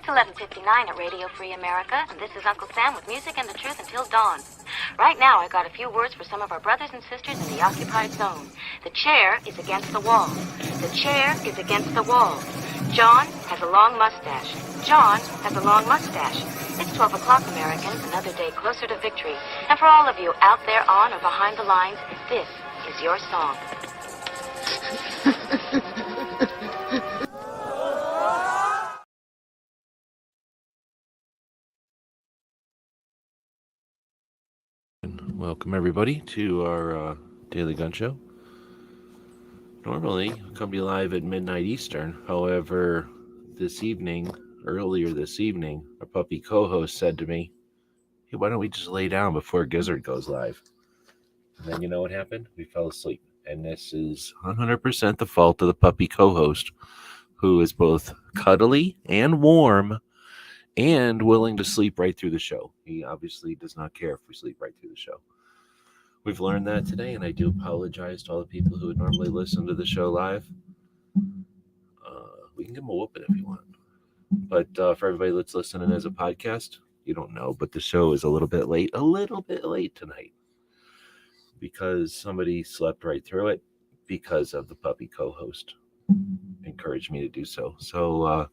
It's 11:59 at Radio Free America, and this is Uncle Sam with music and the truth until dawn. Right now, I got a few words for some of our brothers and sisters in the occupied zone. The chair is against the wall. The chair is against the wall. John has a long mustache. John has a long mustache. It's 12 o'clock, Americans, another day closer to victory. And for all of you out there on or behind the lines, this is your song. Welcome everybody to our Daily Gun Show. Normally, I come to you live at midnight Eastern. However, earlier this evening, our puppy co-host said to me, "Hey, why don't we just lay down before Gizzard goes live?" And then you know what happened? We fell asleep. And this is 100% the fault of the puppy co-host, who is both cuddly and warm and willing to sleep right through the show. He obviously does not care if we sleep right through the show. We've learned that today, and I do apologize to all the people who would normally listen to the show live. We can give them a whooping if you want. But for everybody that's listening as a podcast, you don't know, but the show is a little bit late tonight because somebody slept right through it because of the puppy co-host encouraged me to do so. So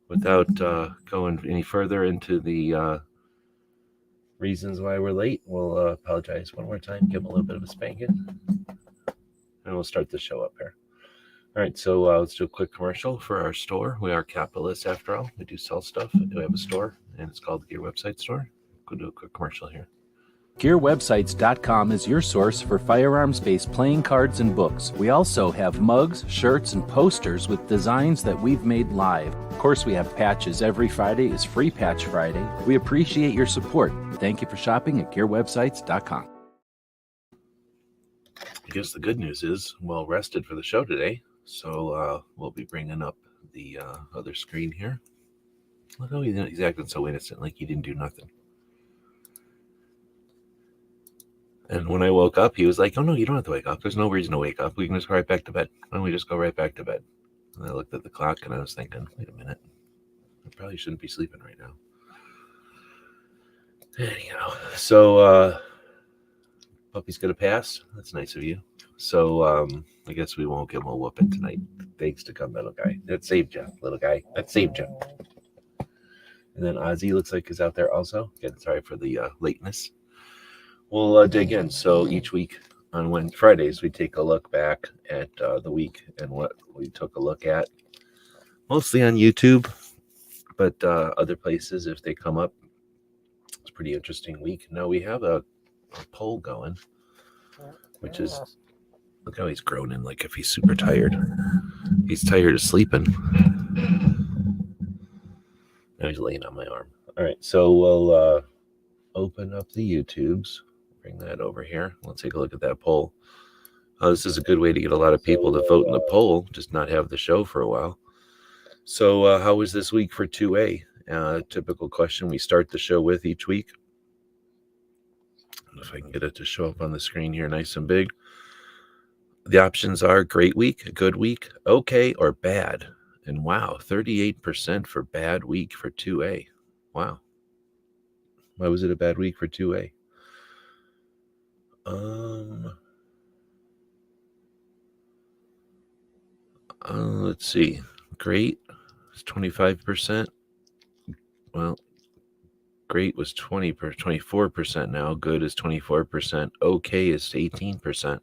without going any further into the reasons why we're late, we'll apologize one more time, give them a little bit of a spanking, and we'll start the show up here. All right, so let's do a quick commercial for our store. We are capitalists after all. We do sell stuff. We do have a store, and it's called the Gear Website Store. Go do a quick commercial here. GearWebsites.com is your source for firearms-based playing cards and books. We also have mugs, shirts, and posters with designs that we've made live. Of course, we have patches. Every Friday is Free Patch Friday. We appreciate your support. Thank you for shopping at GearWebsites.com. I guess the good news is I'm well rested for the show today. So we'll be bringing up the other screen here. Look how he's acting so innocent, like he didn't do nothing. And when I woke up, he was like, "Oh, no, you don't have to wake up. There's no reason to wake up. We can just go right back to bed. Why don't we just go right back to bed?" And I looked at the clock, and I was thinking, wait a minute. I probably shouldn't be sleeping right now. Anyhow, so puppy's going to pass. That's nice of you. So I guess we won't give him a whooping tonight. Thanks to Gun Metal Guy. That saved you, little guy. That saved you. And then Ozzy looks like he's out there also. Again, sorry for the lateness. We'll dig in. So each week on Fridays, we take a look back at the week and what we took a look at. Mostly on YouTube, but other places if they come up. It's a pretty interesting week. Now we have a poll going, which is, look how he's groaning like if he's super tired. He's tired of sleeping. Now he's laying on my arm. All right, so we'll open up the YouTubes. Bring that over here. We'll take a look at that poll. This is a good way to get a lot of people to vote in the poll, just not have the show for a while. So how was this week for 2A? Typical question we start the show with each week. If I can get it to show up on the screen here nice and big. The options are great week, good week, okay, or bad. And wow, 38% for bad week for 2A. Wow. Why was it a bad week for 2A? Let's see. Great is 25%. Well, great was 24% now. Good is 24%. Okay is 18%.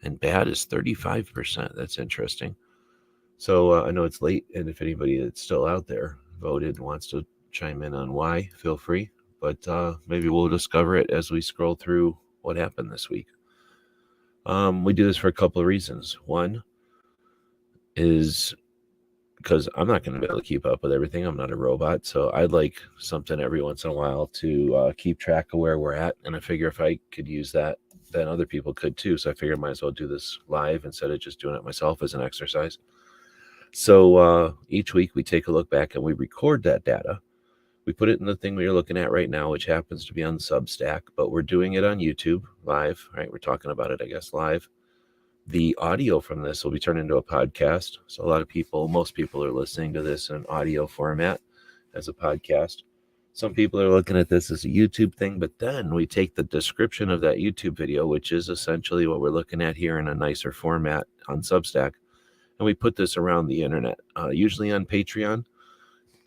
And bad is 35%. That's interesting. So I know it's late, and if anybody that's still out there voted and wants to chime in on why, feel free. But maybe we'll discover it as we scroll through what happened this week. We do this for a couple of reasons. One is because I'm not going to be able to keep up with everything. I'm not a robot, so I'd like something every once in a while to keep track of where we're at. And I figure if I could use that, then other people could too. So I figured I might as well do this live instead of just doing it myself as an exercise. So each week we take a look back and we record that data. We put it in the thing we are looking at right now, which happens to be on Substack, but we're doing it on YouTube live, right? We're talking about it, I guess, live. The audio from this will be turned into a podcast. So a lot of people, most people are listening to this in audio format. as a podcast. Some people are looking at this as a YouTube thing, but then we take the description of that YouTube video, which is essentially what we're looking at here in a nicer format on Substack, and we put this around the internet, usually on Patreon,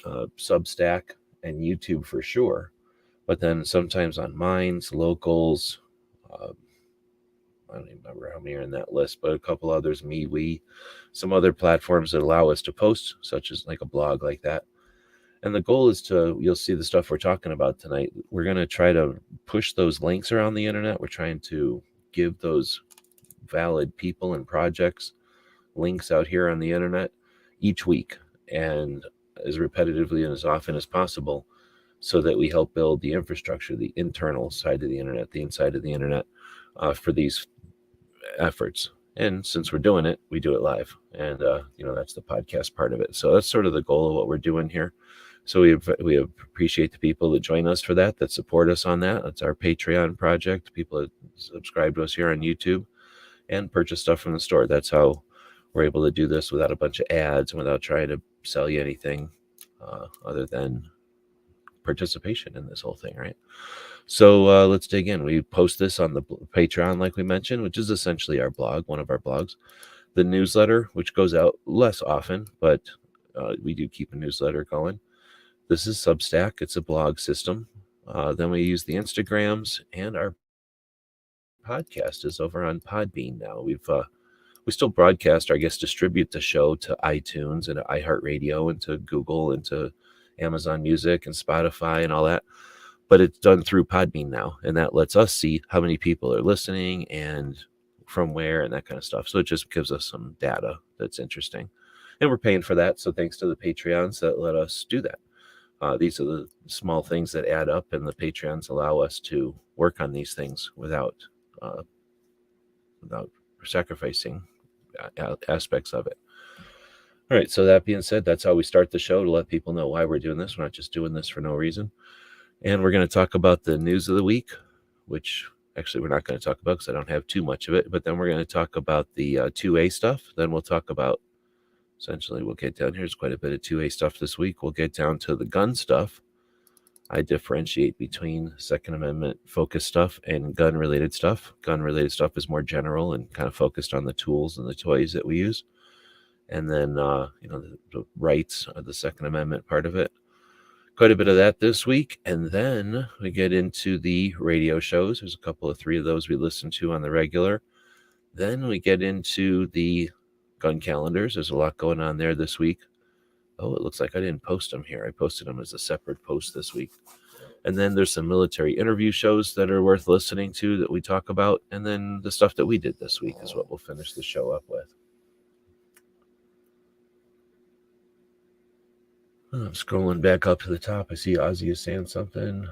Substack, and YouTube for sure, but then sometimes on Minds, Locals, I don't even remember how many are in that list, but a couple others, MeWe, some other platforms that allow us to post, such as like a blog like that. And the goal is you'll see the stuff we're talking about tonight. We're going to try to push those links around the internet. We're trying to give those valid people and projects links out here on the internet each week, and as repetitively and as often as possible, so that we help build the infrastructure, the internal side of the internet, the inside of the internet, for these efforts. And since we're doing it, we do it live, and that's the podcast part of it. So that's sort of the goal of what we're doing here. So we appreciate the people that join us for that support us on that. That's our Patreon project. People that subscribe to us here on YouTube and purchase stuff from the store. That's how we're able to do this without a bunch of ads and without trying to sell you anything other than participation in this whole thing, right? So let's dig in. We post this on the Patreon, like we mentioned, which is essentially our blog, one of our blogs. The newsletter, which goes out less often, but we do keep a newsletter going. This is Substack. It's a blog system. Then we use the Instagrams, and our podcast is over on Podbean now. We still broadcast, or I guess distribute the show to iTunes and to iHeartRadio and to Google and to Amazon Music and Spotify and all that. But it's done through Podbean now, and that lets us see how many people are listening and from where and that kind of stuff. So it just gives us some data that's interesting. And we're paying for that, so thanks to the Patreons that let us do that. These are the small things that add up, and the Patreons allow us to work on these things without sacrificing aspects of it. All right, so that being said, that's how we start the show, to let people know why we're doing this. We're not just doing this for no reason. And we're going to talk about the news of the week, which actually we're not going to talk about because I don't have too much of it. But then we're going to talk about the 2A stuff. Then we'll talk about, essentially, we'll get down. Here's quite a bit of 2A stuff this week. We'll get down to the gun stuff. I differentiate between Second Amendment focused stuff and gun-related stuff. Gun-related stuff is more general and kind of focused on the tools and the toys that we use. And then, the rights of the Second Amendment part of it. Quite a bit of that this week. And then we get into the radio shows. There's a couple of 3 of those we listen to on the regular. Then we get into the gun calendars. There's a lot going on there this week. Oh, it looks like I didn't post them here. I posted them as a separate post this week. And then there's some military interview shows that are worth listening to that we talk about. And then the stuff that we did this week is what we'll finish the show up with. I'm scrolling back up to the top. I see Ozzy is saying something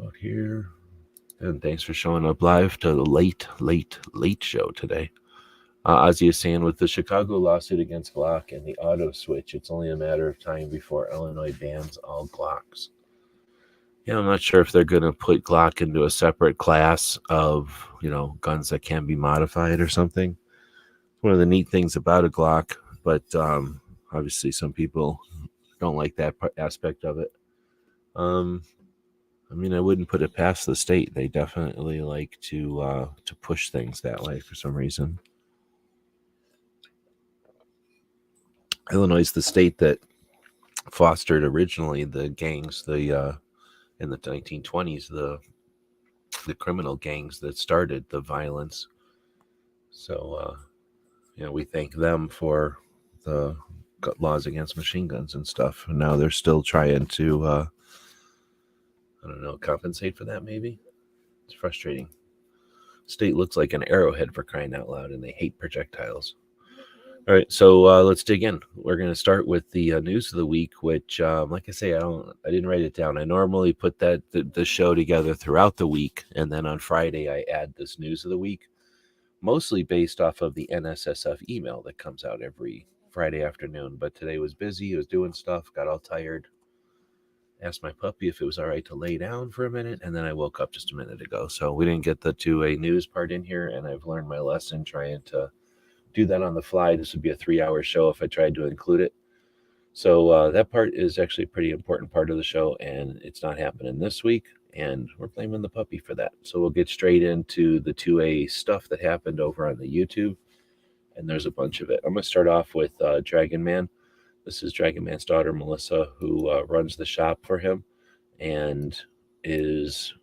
out here. And thanks for showing up live to the late show today. Ozzy is saying, with the Chicago lawsuit against Glock and the auto switch, it's only a matter of time before Illinois bans all Glocks. Yeah, I'm not sure if they're going to put Glock into a separate class of, guns that can be modified or something. One of the neat things about a Glock, but obviously some people don't like that aspect of it. I wouldn't put it past the state. They definitely like to push things that way for some reason. Illinois is the state that fostered originally the gangs, in the 1920s, the criminal gangs that started the violence. So, we thank them for the laws against machine guns and stuff. And now they're still trying to, compensate for that maybe. It's frustrating. State looks like an arrowhead, for crying out loud, and they hate projectiles. All right, so let's dig in. We're going to start with the news of the week, which, like I say, I didn't write it down. I normally put the show together throughout the week, and then on Friday I add this news of the week, mostly based off of the NSSF email that comes out every Friday afternoon. But today was busy. I was doing stuff, got all tired. Asked my puppy if it was all right to lay down for a minute, and then I woke up just a minute ago. So we didn't get the 2A news part in here, and I've learned my lesson trying to do that on the fly. This would be a 3-hour show if I tried to include it. So that part is actually a pretty important part of the show, and it's not happening this week, and we're blaming the puppy for that. So we'll get straight into the 2A stuff that happened over on the YouTube, and there's a bunch of it. I'm going to start off with Dragonman. This is Dragonman's daughter, Melissa, who runs the shop for him and is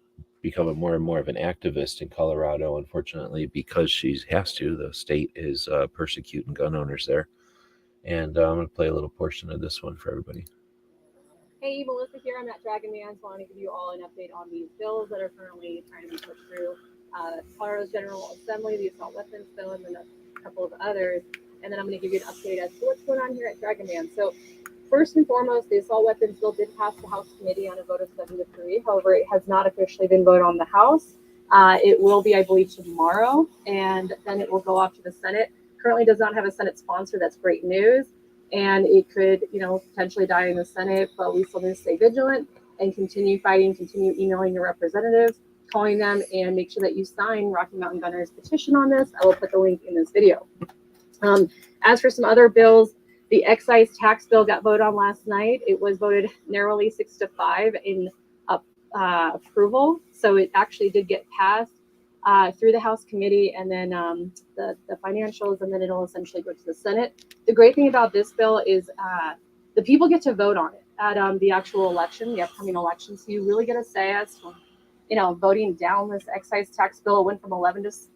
becoming more and more of an activist in Colorado, unfortunately, because she has to. The state is persecuting gun owners there. And I'm going to play a little portion of this one for everybody. Hey, Melissa here. I'm at Dragonman, so I want to give you all an update on these bills that are currently trying to be pushed through Colorado's General Assembly, the assault weapons bill, and then a couple of others. And then I'm going to give you an update as to what's going on here at Dragonman. So first and foremost, the assault weapons bill did pass the House committee on a vote of 7-3. However, it has not officially been voted on the House. It will be, I believe, tomorrow, and then it will go off to the Senate. Currently does not have a Senate sponsor. That's great news. And it could, potentially die in the Senate, but we still need to stay vigilant and continue fighting, continue emailing your representatives, calling them, and make sure that you sign Rocky Mountain Gunners petition on this. I will put the link in this video. As for some other bills, the excise tax bill got voted on last night. It was voted narrowly 6-5 in approval. So it actually did get passed through the House committee, and then the financials, and then it'll essentially go to the Senate. The great thing about this bill is the people get to vote on it at the actual election, the upcoming election. So you really get a say as to, voting down this excise tax bill. It went from 11%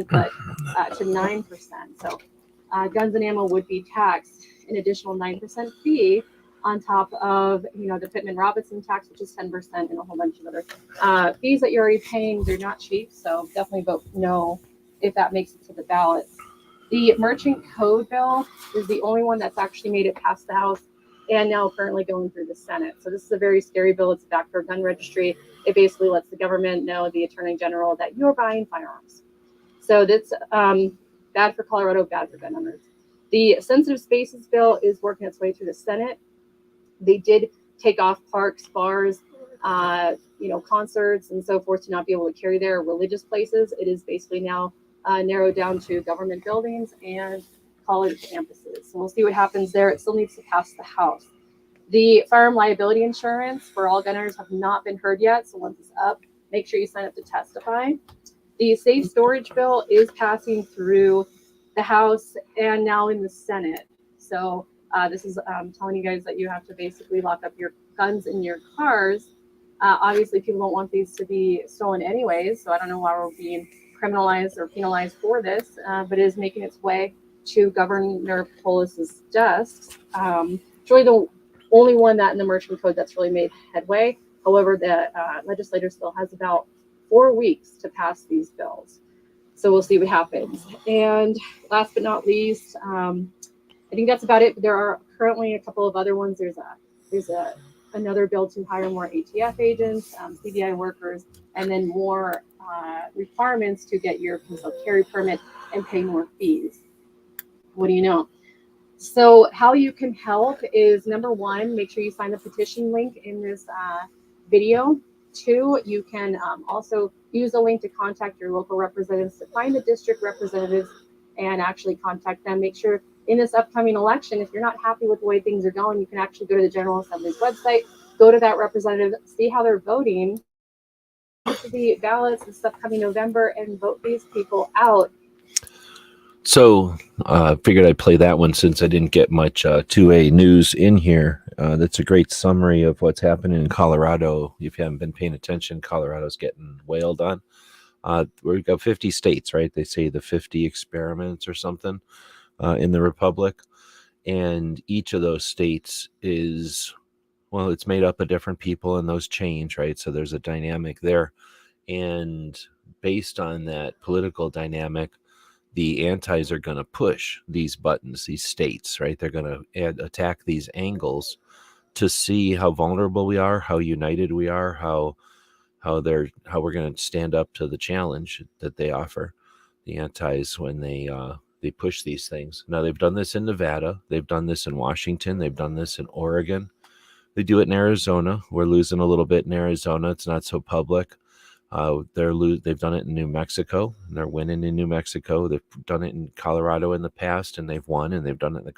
but to 9%. So guns and ammo would be taxed an additional 9% fee on top of, the Pittman-Robertson tax, which is 10%, and a whole bunch of other fees that you're already paying. They're not cheap, so definitely vote no if that makes it to the ballot. The merchant code bill is the only one that's actually made it past the House and now currently going through the Senate. So this is a very scary bill. It's a backdoor gun registry. It basically lets the government know, the Attorney General, that you're buying firearms. So that's bad for Colorado, bad for gun owners. The sensitive spaces bill is working its way through the Senate. They did take off parks, bars, concerts and so forth to not be able to carry their religious places. It is basically now narrowed down to government buildings and college campuses. So we'll see what happens there. It still needs to pass the House. The firearm liability insurance for all gunners have not been heard yet. So once it's up, make sure you sign up to testify. The safe storage bill is passing through the House and now in the Senate. So this is telling you guys that you have to basically lock up your guns in your cars. Obviously, people don't want these to be stolen anyways, so I don't know why we're being criminalized or penalized for this, but it is making its way to Governor Polis's desk. It's really the only one that in the merchant code that's really made headway. However, the legislature still has about 4 weeks to pass these bills. So we'll see what happens. And last but not least, I think that's about it. But there are currently a couple of other ones. There's another bill to hire more ATF agents, CBI workers, and then more requirements to get your concealed carry permit and pay more fees. What do you know? So how you can help is, number one, make sure you sign the petition link in this video. 2, you can also use a link to contact your local representatives, to find the district representatives and actually contact them. Make sure in this upcoming election, if you're not happy with the way things are going, you can actually go to the General Assembly's website, go to that representative, see how they're voting, go to the ballots this upcoming November, and vote these people out. So I figured I'd play that one since I didn't get much 2A news in here. That's a great summary of what's happening in Colorado. If you haven't been paying attention, Colorado's getting wailed on. We've got 50 states, right? They say the 50 experiments or something in the Republic. And each of those states is, well, it's made up of different people, and those change, right? So there's a dynamic there. And based on that political dynamic, the antis are going to push these buttons, these states, right? They're going to attack these angles to see how vulnerable we are, how united we are, how we're going to stand up to the challenge that they offer, the antis, when they push these things. Now, they've done this in Nevada, they've done this in Washington, they've done this in Oregon, they do it in Arizona. We're losing a little bit in Arizona. It's not so public. They've done it in New Mexico, and they're winning in New Mexico. They've done it in Colorado in the past, and they've won, and they've done it in the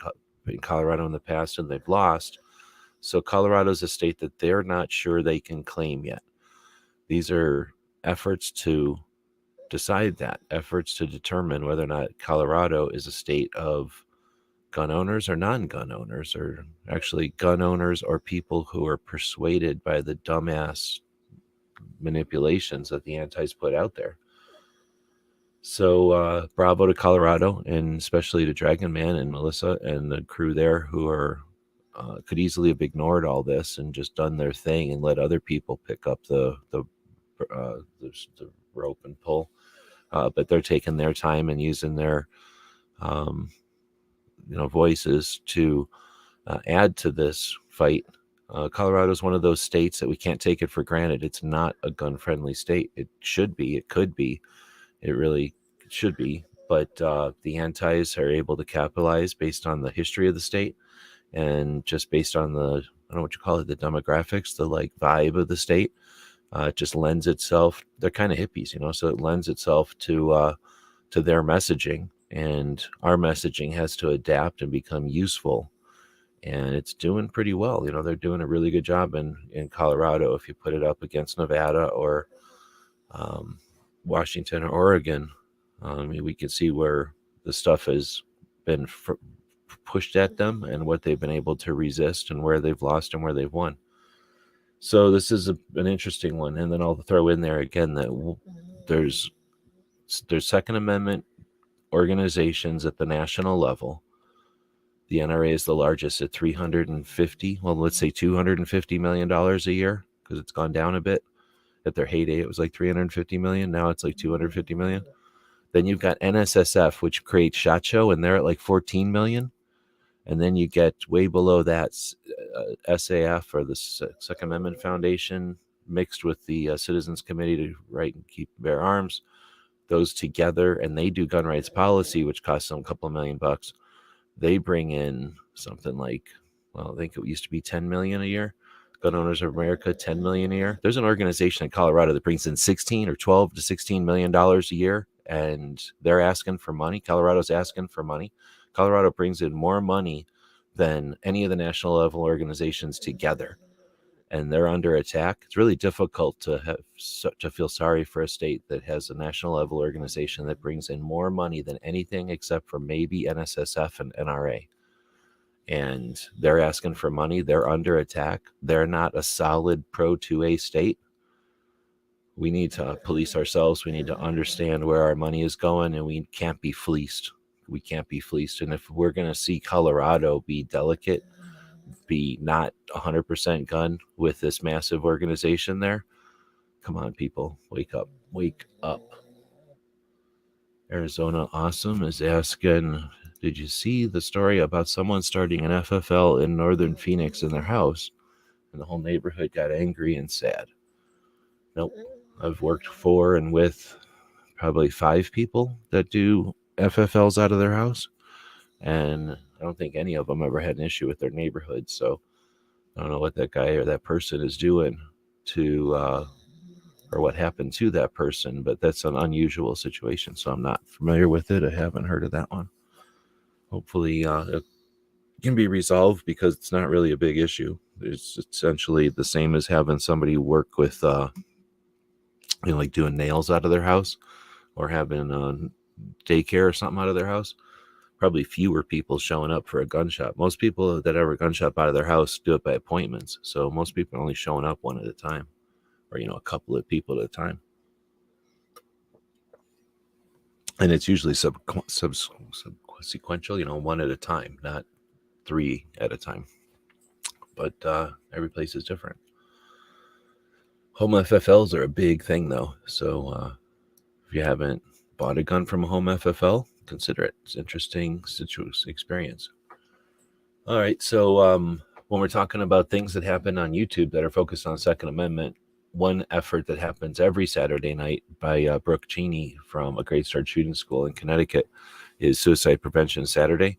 in Colorado in the past, and they've lost. So Colorado's a state that they're not sure they can claim yet. These are efforts to decide that, efforts to determine whether or not Colorado is a state of gun owners or non-gun owners, or actually gun owners or people who are persuaded by the dumbass manipulations that the antis put out there. So bravo to Colorado, and especially to Dragonman and Melissa and the crew there, who are could easily have ignored all this and just done their thing and let other people pick up the rope and pull. But they're taking their time and using their voices to add to this fight. Colorado is one of those states that we can't take it for granted. It's not a gun-friendly state. It should be. It could be. It really should be. But the antis are able to capitalize based on the history of the state and just based on the, I don't know what you call it, the demographics, the like vibe of the state. It just lends itself. They're kind of hippies, so it lends itself to their messaging, and our messaging has to adapt and become useful. And it's doing pretty well. They're doing a really good job in Colorado. If you put it up against Nevada or Washington or Oregon, we can see where the stuff has been pushed at them and what they've been able to resist and where they've lost and where they've won. So this is an interesting one. And then I'll throw in there again that there's Second Amendment organizations at the national level. The NRA is the largest at $250 million a year, because it's gone down a bit. At their heyday, it was like 350 million. Now it's like 250 million. Then you've got NSSF, which creates SHOT Show, and they're at like 14 million. And then you get way below that SAF, or the Second Amendment Foundation, mixed with the Citizens Committee to Right and Keep Bear Arms. Those together, and they do gun rights policy, which costs them a couple of $1 million. They bring in something like, I think it used to be 10 million a year. Gun Owners of America, 10 million a year. There's an organization in Colorado that brings in 16 or 12 to $16 million a year, and they're asking for money. Colorado's asking for money. Colorado brings in more money than any of the national level organizations together, and they're under attack. It's really difficult to feel sorry for a state that has a national level organization that brings in more money than anything except for maybe NSSF and NRA. And they're asking for money. They're under attack. They're not a solid pro 2A state. We need to police ourselves. We need to understand where our money is going, and we can't be fleeced. We can't be fleeced. And if we're going to see Colorado be delicate, be not 100% gun with this massive organization there, come on, people, wake up. Arizona Awesome is asking, did you see the story about someone starting an FFL in northern Phoenix in their house, and the whole neighborhood got angry and sad? Nope. I've worked for and with probably 5 people that do FFLs out of their house, and I don't think any of them ever had an issue with their neighborhood. So I don't know what that guy or that person is doing to, or what happened to that person, but that's an unusual situation. So I'm not familiar with it. I haven't heard of that one. Hopefully it can be resolved, because it's not really a big issue. It's essentially the same as having somebody work with, like doing nails out of their house, or having daycare or something out of their house. Probably fewer people showing up for a gun shop. Most people that ever gun shop out of their house do it by appointments. So most people are only showing up one at a time, or, a couple of people at a time. And it's usually sequential, one at a time, not 3 at a time. But every place is different. Home FFLs are a big thing, though. So if you haven't bought a gun from a home FFL, consider it. It's an interesting experience. All right. So when we're talking about things that happen on YouTube that are focused on Second Amendment, one effort that happens every Saturday night by Brooke Cheney from a Great Start Shooting School in Connecticut is Suicide Prevention Saturday.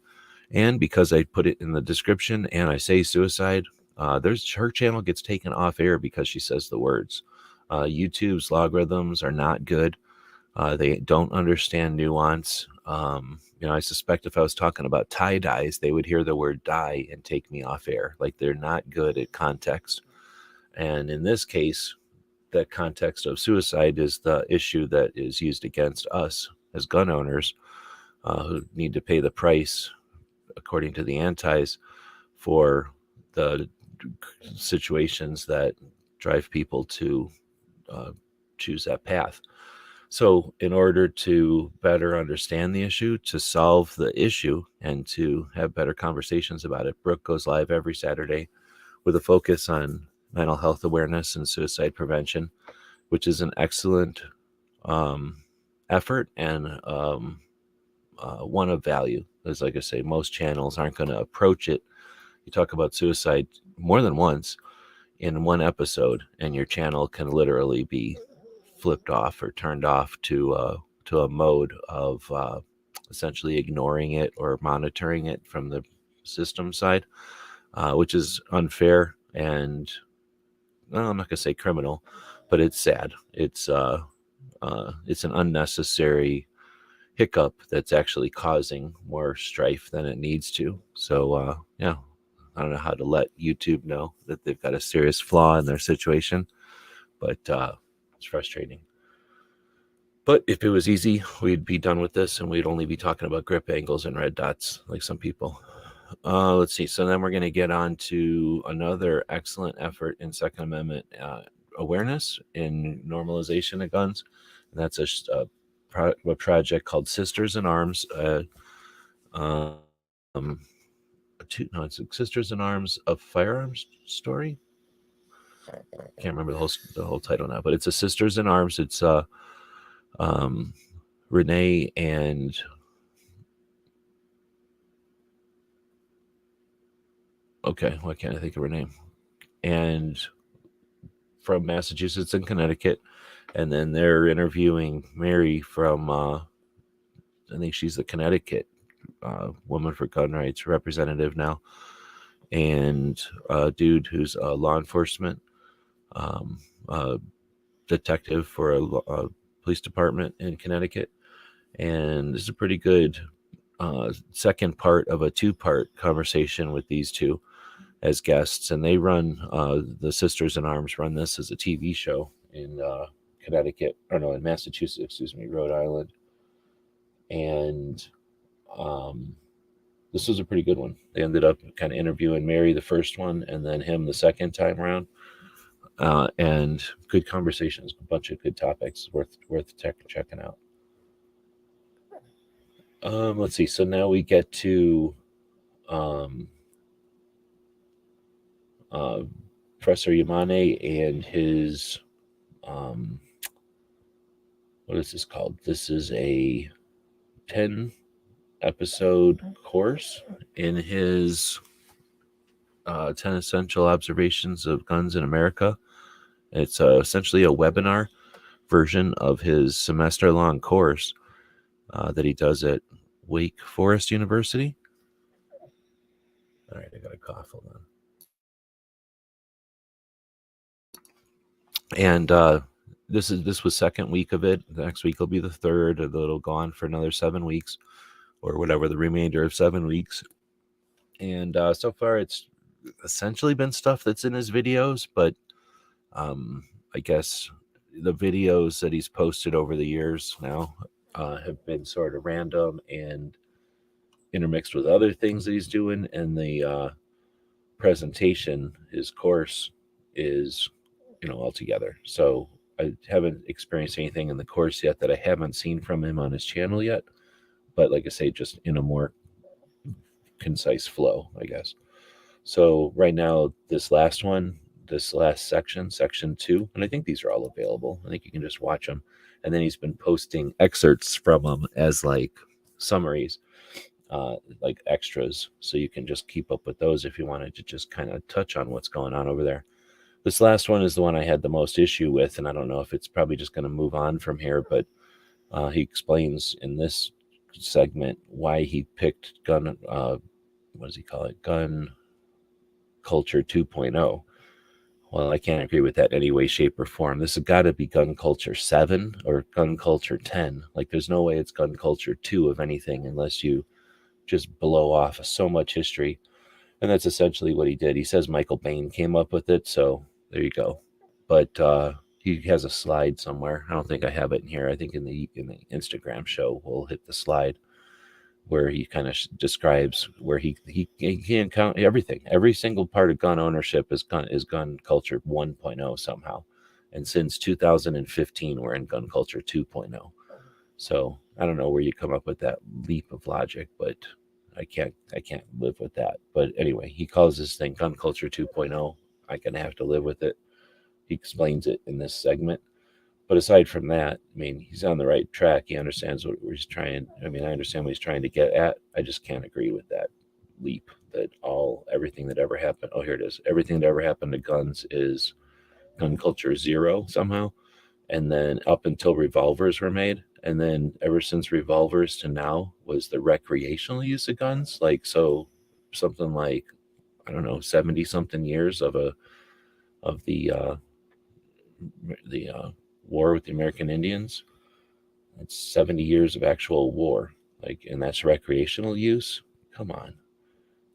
And because I put it in the description and I say suicide, her channel gets taken off air because she says the words. YouTube's logarithms are not good. They don't understand nuance. I suspect if I was talking about tie-dyes, they would hear the word dye and take me off air. Like, they're not good at context. And in this case, the context of suicide is the issue that is used against us as gun owners, who need to pay the price, according to the antis, for the situations that drive people to choose that path. So in order to better understand the issue, to solve the issue, and to have better conversations about it, Brooke goes live every Saturday with a focus on mental health awareness and suicide prevention, which is an excellent effort and one of value. As like I say, most channels aren't going to approach it. You talk about suicide more than once in one episode, and your channel can literally be flipped off or turned off to a mode of essentially ignoring it or monitoring it from the system side, which is unfair and, well, I'm not going to say criminal, but it's sad. It's an unnecessary hiccup that's actually causing more strife than it needs to. So yeah, I don't know how to let YouTube know that they've got a serious flaw in their situation, but it's frustrating. But if it was easy, we'd be done with this and we'd only be talking about grip angles and red dots like some people. Let's see. So then we're going to get on to another excellent effort in Second Amendment awareness in normalization of guns. And that's a project called Sisters in Arms. It's Sisters in Arms of Firearms story. Can't remember the whole title now, but it's a Sisters in Arms. It's Renee and why can't I think of her name? And from Massachusetts and Connecticut, and then they're interviewing Mary from I think she's the Connecticut Woman for Gun Rights representative now, and a dude who's a law enforcement detective for a police department in Connecticut. And this is a pretty good second part of a two-part conversation with these two as guests. And they run the Sisters in Arms run this as a TV show in Connecticut, or no, in Massachusetts, Rhode Island. And this was a pretty good one. They ended up kind of interviewing Mary the first one, and then him the second time around. And good conversations, a bunch of good topics worth checking out. Let's see. So now we get to Professor Yamane and his what is this called? This is a 10 episode course in his 10 essential observations of guns in America. It's essentially a webinar version of his semester-long course that he does at Wake Forest University. All right, I got a cough. Hold on. And this was second week of it. The next week will be the third. It'll go on for another 7 weeks, or whatever the remainder of 7 weeks. And so far, it's essentially been stuff that's in his videos, but I guess the videos that he's posted over the years now have been sort of random and intermixed with other things that he's doing. And the presentation, his course, is all together. So I haven't experienced anything in the course yet that I haven't seen from him on his channel yet. But like I say, just in a more concise flow, I guess. So right now, this last section, section 2, and I think these are all available. I think you can just watch them. And then he's been posting excerpts from them as like summaries, like extras. So you can just keep up with those if you wanted to just kind of touch on what's going on over there. This last one is the one I had the most issue with, and I don't know if it's probably just going to move on from here, but he explains in this segment why he picked gun, what does he call it? Gun Culture 2.0, Well, I can't agree with that in any way, shape, or form. This has got to be gun culture 7 or gun culture 10. Like, there's no way it's gun culture 2 of anything unless you just blow off so much history. And that's essentially what he did. He says Michael Bain came up with it, so there you go. But he has a slide somewhere. I don't think I have it in here. I think in the Instagram show we'll hit the slide where he kind of describes where he can count everything. Every single part of gun ownership is gun culture 1.0 somehow. And since 2015, we're in gun culture 2.0. So I don't know where you come up with that leap of logic, but I can't live with that. But anyway, he calls this thing gun culture 2.0. I'm going to have to live with it. He explains it in this segment. But aside from that, I mean, he's on the right track. He understands what he's trying. I mean, I understand what he's trying to get at. I just can't agree with that leap that everything that ever happened. Oh, here it is. Everything that ever happened to guns is gun culture 0 somehow. And then up until revolvers were made. And then ever since revolvers to now was the recreational use of guns. Like, so something like, I don't know, 70 something years of the war with the American Indians. It's 70 years of actual war. Like, and that's recreational use. Come on.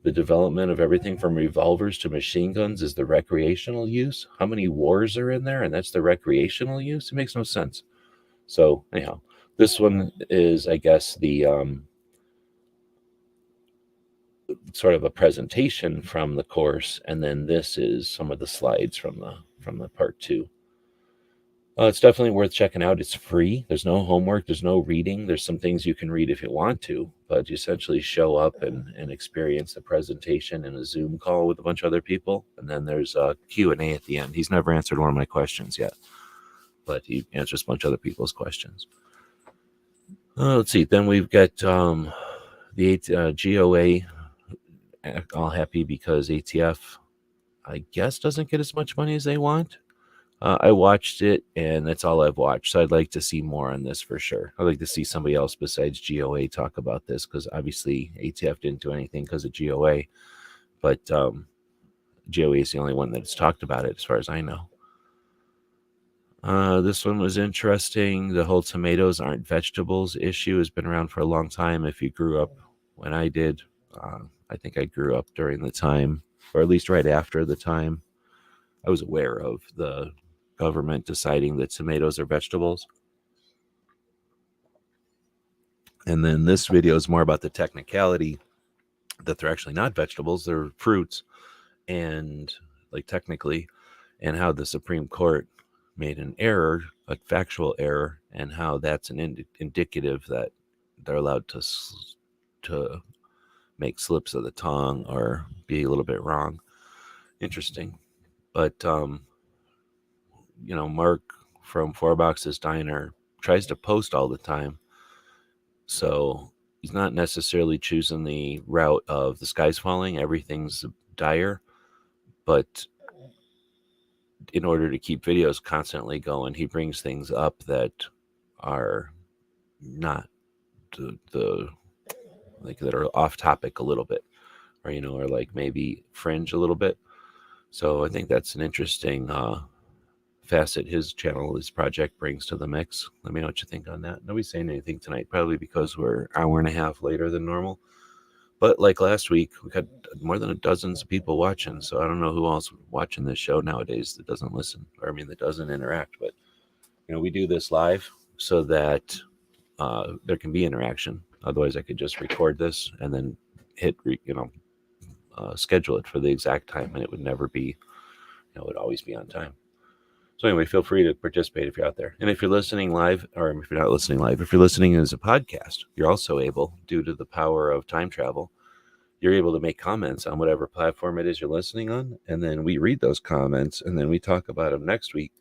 The development of everything from revolvers to machine guns is the recreational use. How many wars are in there? And that's the recreational use. It makes no sense. So anyhow, this one is, I guess, the sort of a presentation from the course, and then this is some of the slides from the part 2. It's definitely worth checking out. It's free. There's no homework. There's no reading. There's some things you can read if you want to, but you essentially show up and experience the presentation in a Zoom call with a bunch of other people. And then there's a Q&A at the end. He's never answered one of my questions yet, but he answers a bunch of other people's questions. Let's see. Then we've got the GOA, all happy because ATF, I guess, doesn't get as much money as they want. I watched it, and that's all I've watched. So I'd like to see more on this for sure. I'd like to see somebody else besides GOA talk about this, because obviously ATF didn't do anything because of GOA. But GOA is the only one that's talked about it, as far as I know. This one was interesting. The whole tomatoes aren't vegetables issue has been around for a long time. If you grew up when I did, I think I grew up during the time, or at least right after the time, I was aware of the government deciding that tomatoes are vegetables. And then this video is more about the technicality that they're actually not vegetables, they're fruits, and like technically, and how the Supreme Court made an error, a factual error, and how that's an indicative that they're allowed to make slips of the tongue or be a little bit wrong. Interesting. But Mark from Four Boxes Diner tries to post all the time, so he's not necessarily choosing the route of the sky's falling, everything's dire, but in order to keep videos constantly going, he brings things up that are not the like that are off topic a little bit, or or like maybe fringe a little bit. So I think that's an interesting facet his project brings to the mix. Let me know what you think on that. Nobody's saying anything tonight, probably because we're an hour and a half later than normal. But like last week, we got more than a dozen people watching. So I don't know who else watching this show nowadays that doesn't listen, or that doesn't interact. But we do this live so that there can be interaction. Otherwise, I could just record this and then hit schedule it for the exact time, and it would never be, it would always be on time. So anyway, feel free to participate if you're out there. And if you're listening live, or if you're not listening live, if you're listening as a podcast, you're also able, due to the power of time travel, you're able to make comments on whatever platform it is you're listening on. And then we read those comments, and then we talk about them next week.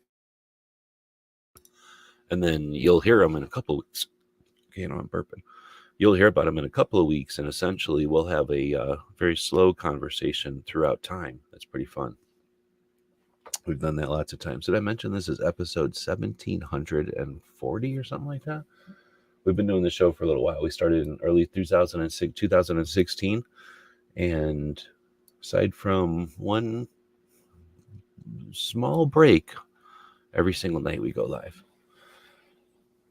And then you'll hear them in a couple of weeks. Okay, I'm burping. You'll hear about them in a couple of weeks, and essentially we'll have a very slow conversation throughout time. That's pretty fun. We've done that lots of times. Did I mention this is episode 1740 or something like that? We've been doing the show for a little while. We started in early 2016. And aside from one small break every single night we go live.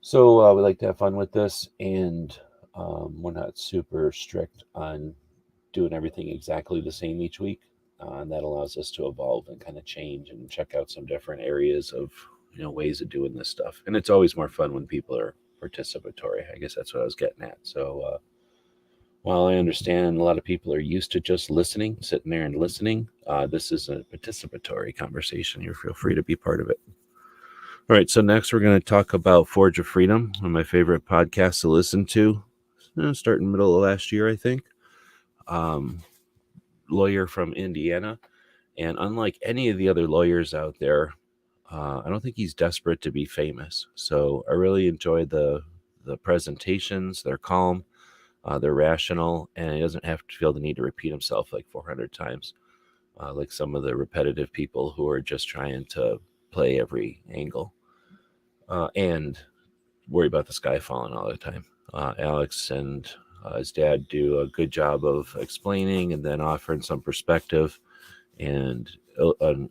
So we like to have fun with this, and we're not super strict on doing everything exactly the same each week. And that allows us to evolve and kind of change and check out some different areas of, ways of doing this stuff. And it's always more fun when people are participatory. I guess that's what I was getting at. So while I understand a lot of people are used to just listening, sitting there and listening, this is a participatory conversation. You feel free to be part of it. All right, so next we're going to talk about Forge of Freedom, one of my favorite podcasts to listen to, starting middle of last year, I think. Lawyer from Indiana, and unlike any of the other lawyers out there, I don't think he's desperate to be famous. So I really enjoy the presentations. They're calm, they're rational, and he doesn't have to feel the need to repeat himself like 400 times, like some of the repetitive people who are just trying to play every angle and worry about the sky falling all the time. Alex and his dad do a good job of explaining and then offering some perspective and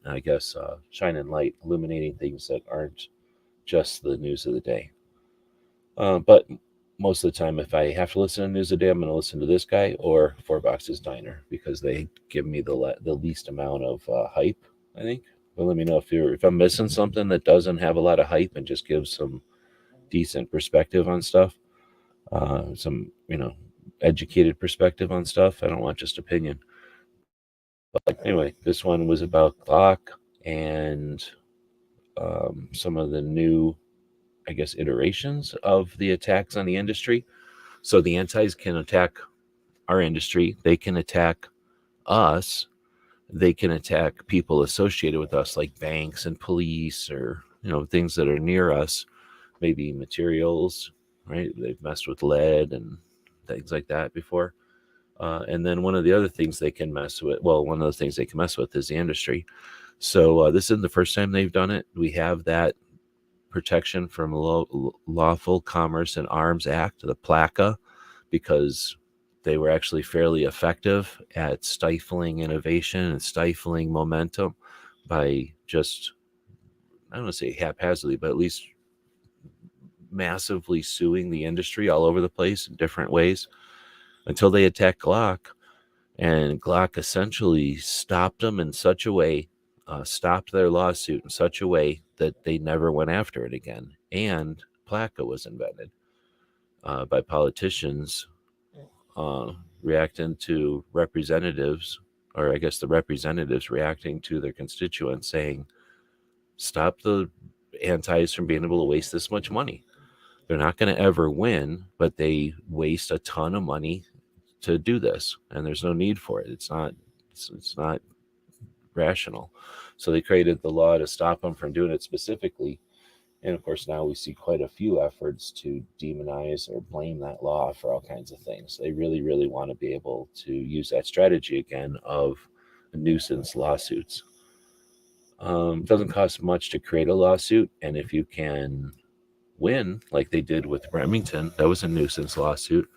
I guess shining light, illuminating things that aren't just the news of the day. But most of the time, if I have to listen to news of the day, I'm going to listen to this guy or Four Boxes Diner, because they give me the least amount of hype, I think. But let me know if I'm missing something that doesn't have a lot of hype and just gives some decent perspective on stuff. Some, educated perspective on stuff. I don't want just opinion. But anyway, this one was about Glock and some of the new, I guess, iterations of the attacks on the industry. So the antis can attack our industry. They can attack us. They can attack people associated with us, like banks and police, or, things that are near us, maybe materials, right? They've messed with lead and things like that before. And then one of the other things they can mess with, one of the things they can mess with is the industry. So this isn't the first time they've done it. We have that protection from Lawful Commerce and Arms Act, the PLACA, because they were actually fairly effective at stifling innovation and stifling momentum by just, I don't want to say haphazardly, but at least massively suing the industry all over the place in different ways until they attacked Glock. And Glock essentially stopped them in such a way, stopped their lawsuit in such a way that they never went after it again. And PLACA was invented by politicians reacting to representatives, or I guess the representatives reacting to their constituents saying, stop the antis from being able to waste this much money. They're not going to ever win, but they waste a ton of money to do this, and there's no need for it. It's not rational. So they created the law to stop them from doing it specifically. And of course, now we see quite a few efforts to demonize or blame that law for all kinds of things. They really, really want to be able to use that strategy again of nuisance lawsuits. It doesn't cost much to create a lawsuit, and if you can win, like they did with Remington, that was a nuisance lawsuit.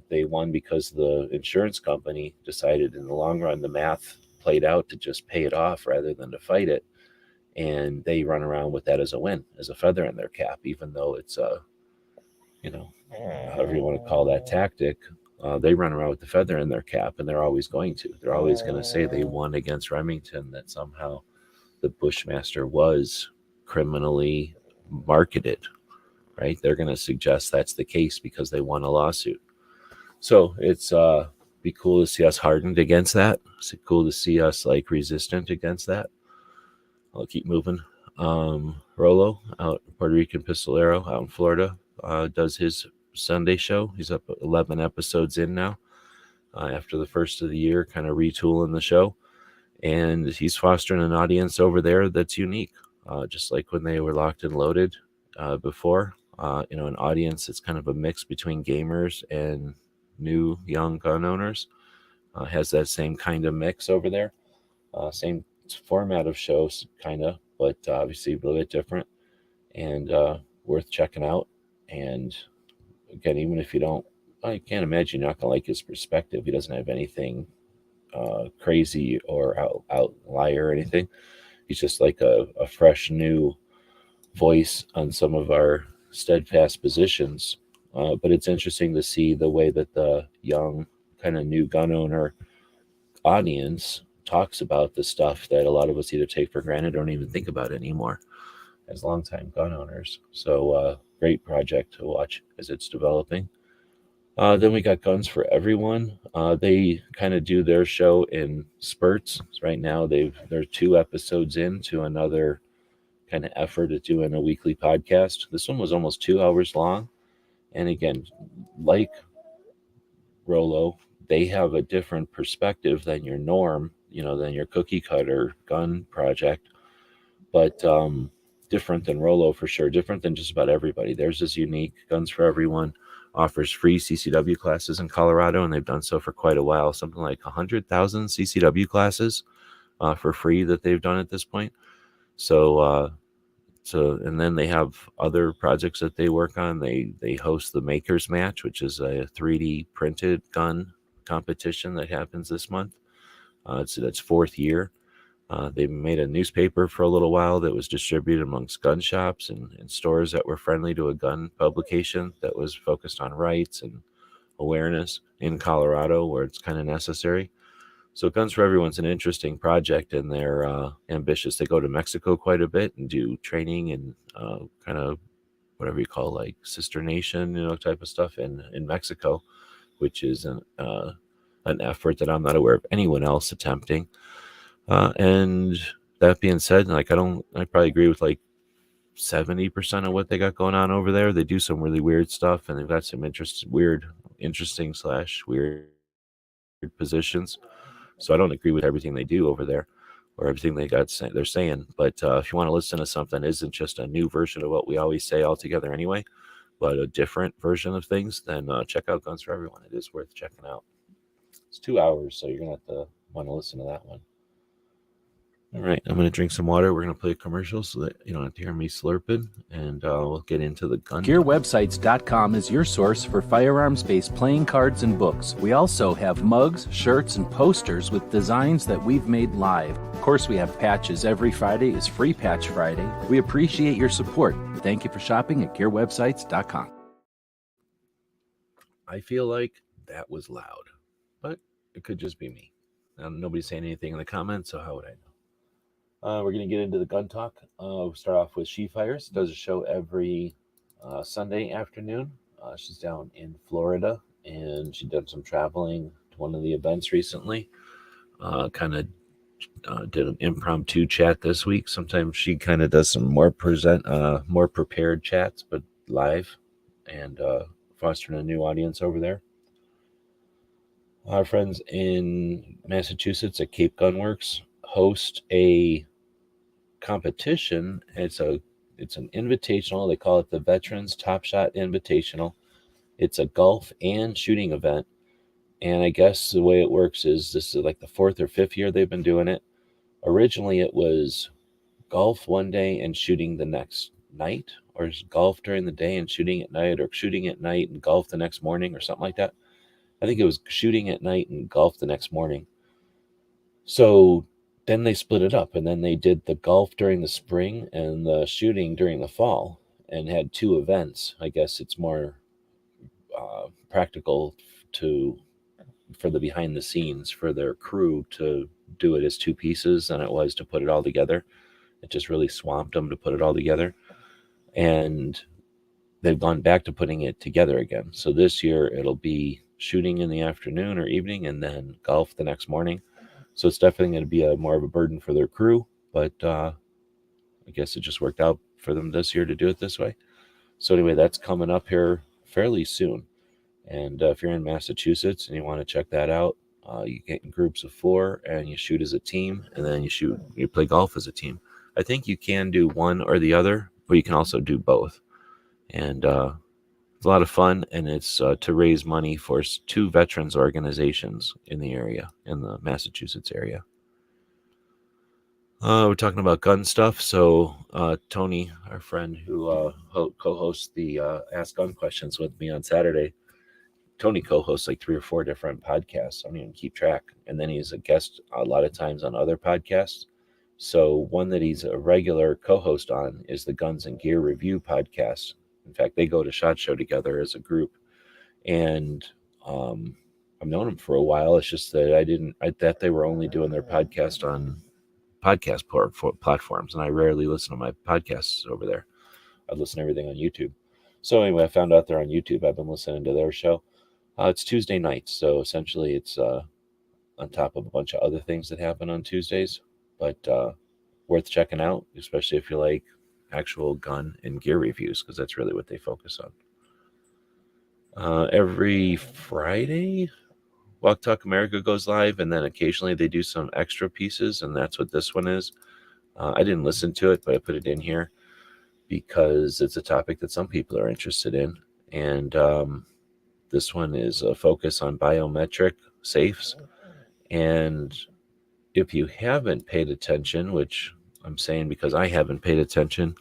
They won because the insurance company decided in the long run, the math played out to just pay it off rather than to fight it. And they run around with that as a win, as a feather in their cap, even though it's however you want to call that tactic. They run around with the feather in their cap, and they're always going to. They're always going to say they won against Remington, that somehow the Bushmaster was criminally marketed, right? They're going to suggest that's the case because they won a lawsuit. So it's be cool to see us hardened against that. It's cool to see us like resistant against that. I'll keep moving. Rolo, out Puerto Rican pistolero out in Florida, does his Sunday show. He's up 11 episodes in now after the first of the year, kind of retooling the show. And he's fostering an audience over there that's unique, just like when they were Locked and Loaded before. An audience that's kind of a mix between gamers and new young gun owners. Has that same kind of mix over there. Same format of shows, kind of, but obviously a little bit different, and worth checking out. And again, even if you don't, I can't imagine you're not going to like his perspective. He doesn't have anything crazy or outlier or anything. He's just like a fresh new voice on some of our steadfast positions. But it's interesting to see the way that the young kind of new gun owner audience talks about the stuff that a lot of us either take for granted or don't even think about anymore as longtime gun owners. So great project to watch as it's developing. Then we got Guns for Everyone. They kind of do their show in spurts. Right now, they're 2 episodes into another kind of effort at doing a weekly podcast. This one was almost 2 hours long. And again, like Rolo, they have a different perspective than your norm, than your cookie cutter gun project. But different than Rolo for sure, different than just about everybody. Theirs is unique. Guns for Everyone offers free CCW classes in Colorado, and they've done so for quite a while. Something like 100,000 CCW classes for free that they've done at this point. So and then they have other projects that they work on. They host the Makers Match, which is a 3D printed gun competition that happens this month. It's its 4th year. They made a newspaper for a little while that was distributed amongst gun shops and stores that were friendly to a gun publication that was focused on rights and awareness in Colorado, where it's kind of necessary. So Guns for Everyone's an interesting project, and they're ambitious. They go to Mexico quite a bit and do training and kind of whatever you call like sister nation, type of stuff in Mexico, which is an effort that I'm not aware of anyone else attempting. And that being said, like I probably agree with like 70% of what they got going on over there. They do some really weird stuff, and they've got some interesting weird positions. So I don't agree with everything they do over there or everything they're saying. But if you want to listen to something that isn't just a new version of what we always say altogether anyway, but a different version of things, then check out Guns for Everyone. It is worth checking out. It's 2 hours, so you're going to have to want to listen to that one. All right, I'm going to drink some water. We're going to play a commercial so that you don't have to hear me slurping, and we'll get into the gun. GearWebsites.com is your source for firearms-based playing cards and books. We also have mugs, shirts, and posters with designs that we've made live. Of course, we have patches. Every Friday is Free Patch Friday. We appreciate your support. Thank you for shopping at GearWebsites.com. I feel like that was loud, but it could just be me. Nobody's saying anything in the comments, so how would I know? We're going to get into the gun talk. We'll start off with She Fires. Does a show every Sunday afternoon. She's down in Florida, and she did some traveling to one of the events recently. Kind of did an impromptu chat this week. Sometimes she kind of does some more prepared chats, but live, and fostering a new audience over there. Our friends in Massachusetts at Cape Gun Works host a competition. It's an invitational. They call it the Veterans Top Shot Invitational. It's a golf and shooting event, and I guess the way it works is this is like the 4th or 5th year they've been doing it. Originally it was golf one day and shooting the next night, or golf during the day and shooting at night, or shooting at night and golf the next morning, or something like that. I think it was shooting at night and golf the next morning. So then they split it up, and then they did the golf during the spring and the shooting during the fall, and had 2 events. I guess it's more practical for the behind the scenes for their crew to do it as 2 pieces than it was to put it all together. It just really swamped them to put it all together, and they've gone back to putting it together again. So this year it'll be shooting in the afternoon or evening, and then golf the next morning. So it's definitely going to be more of a burden for their crew, but I guess it just worked out for them this year to do it this way. So anyway, that's coming up here fairly soon. And if you're in Massachusetts and you want to check that out, you get in groups of 4 and you shoot as a team, and then you play golf as a team. I think you can do one or the other, but you can also do both. And it's a lot of fun, and it's to raise money for 2 veterans organizations in the area, in the Massachusetts area. We're talking about gun stuff. So Tony, our friend who co-hosts the Ask Gun Questions with me on Saturday, Tony co-hosts like 3 or 4 different podcasts. I don't even keep track. And then he's a guest a lot of times on other podcasts. So one that he's a regular co-host on is the Guns and Gear Review podcast. In fact, they go to SHOT Show together as a group. And I've known them for a while. It's just that I thought they were only doing their podcast on podcast platforms, and I rarely listen to my podcasts over there. I listen to everything on YouTube. So anyway, I found out they're on YouTube. I've been listening to their show. It's Tuesday nights, so essentially it's on top of a bunch of other things that happen on Tuesdays, but worth checking out, especially if you like actual gun and gear reviews, because that's really what they focus on. Every Friday, Walk Talk America goes live, and then occasionally they do some extra pieces, and that's what this one is. I didn't listen to it, but I put it in here because it's a topic that some people are interested in. And this one is a focus on biometric safes. And if you haven't paid attention, which I'm saying because I haven't paid attention,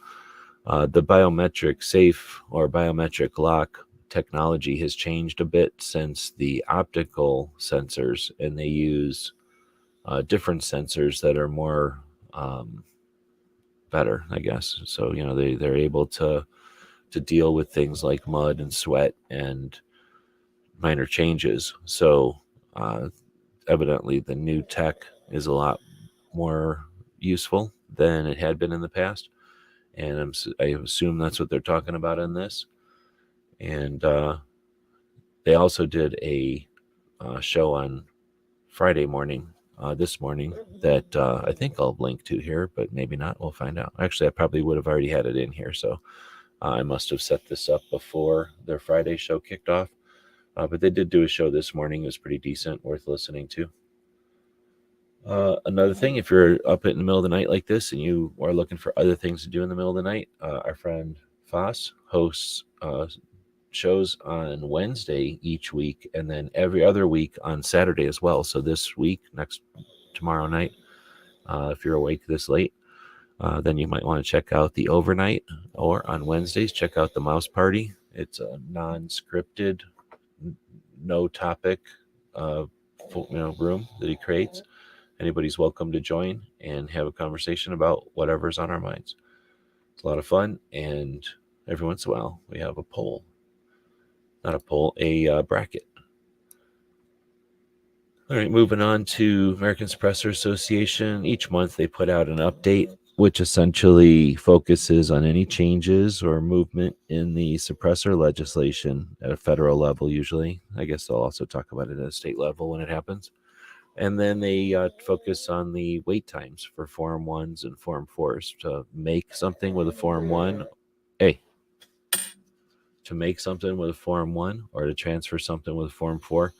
the biometric safe or biometric lock technology has changed a bit since the optical sensors, and they use different sensors that are more better, I guess. So, you know, they're able to deal with things like mud and sweat and minor changes. So evidently the new tech is a lot more useful than it had been in the past. And I assume that's what they're talking about in this. And they also did a show on Friday morning, this morning, that I think I'll link to here, but maybe not. We'll find out. Actually, I probably would have already had it in here. So I must have set this up before their Friday show kicked off. But they did do a show this morning. It was pretty decent, worth listening to. Another thing, if you're up in the middle of the night like this and you are looking for other things to do in the middle of the night, our friend Foss hosts shows on Wednesday each week, and then every other week on Saturday as well. So this week, tomorrow night, if you're awake this late, then you might want to check out the overnight, or on Wednesdays, check out the Mouse Party. It's a non-scripted, no topic room that he creates. Anybody's welcome to join and have a conversation about whatever's on our minds. It's a lot of fun, and every once in a while we have a poll. Not a poll, a bracket. All right, moving on to American Suppressor Association. Each month they put out an update, which essentially focuses on any changes or movement in the suppressor legislation at a federal level, usually. I guess they'll also talk about it at a state level when it happens. And then they focus on the wait times for Form 1s and Form 4s. To make something with a Form 1, to make something with a Form 1 or to transfer something with a Form 4,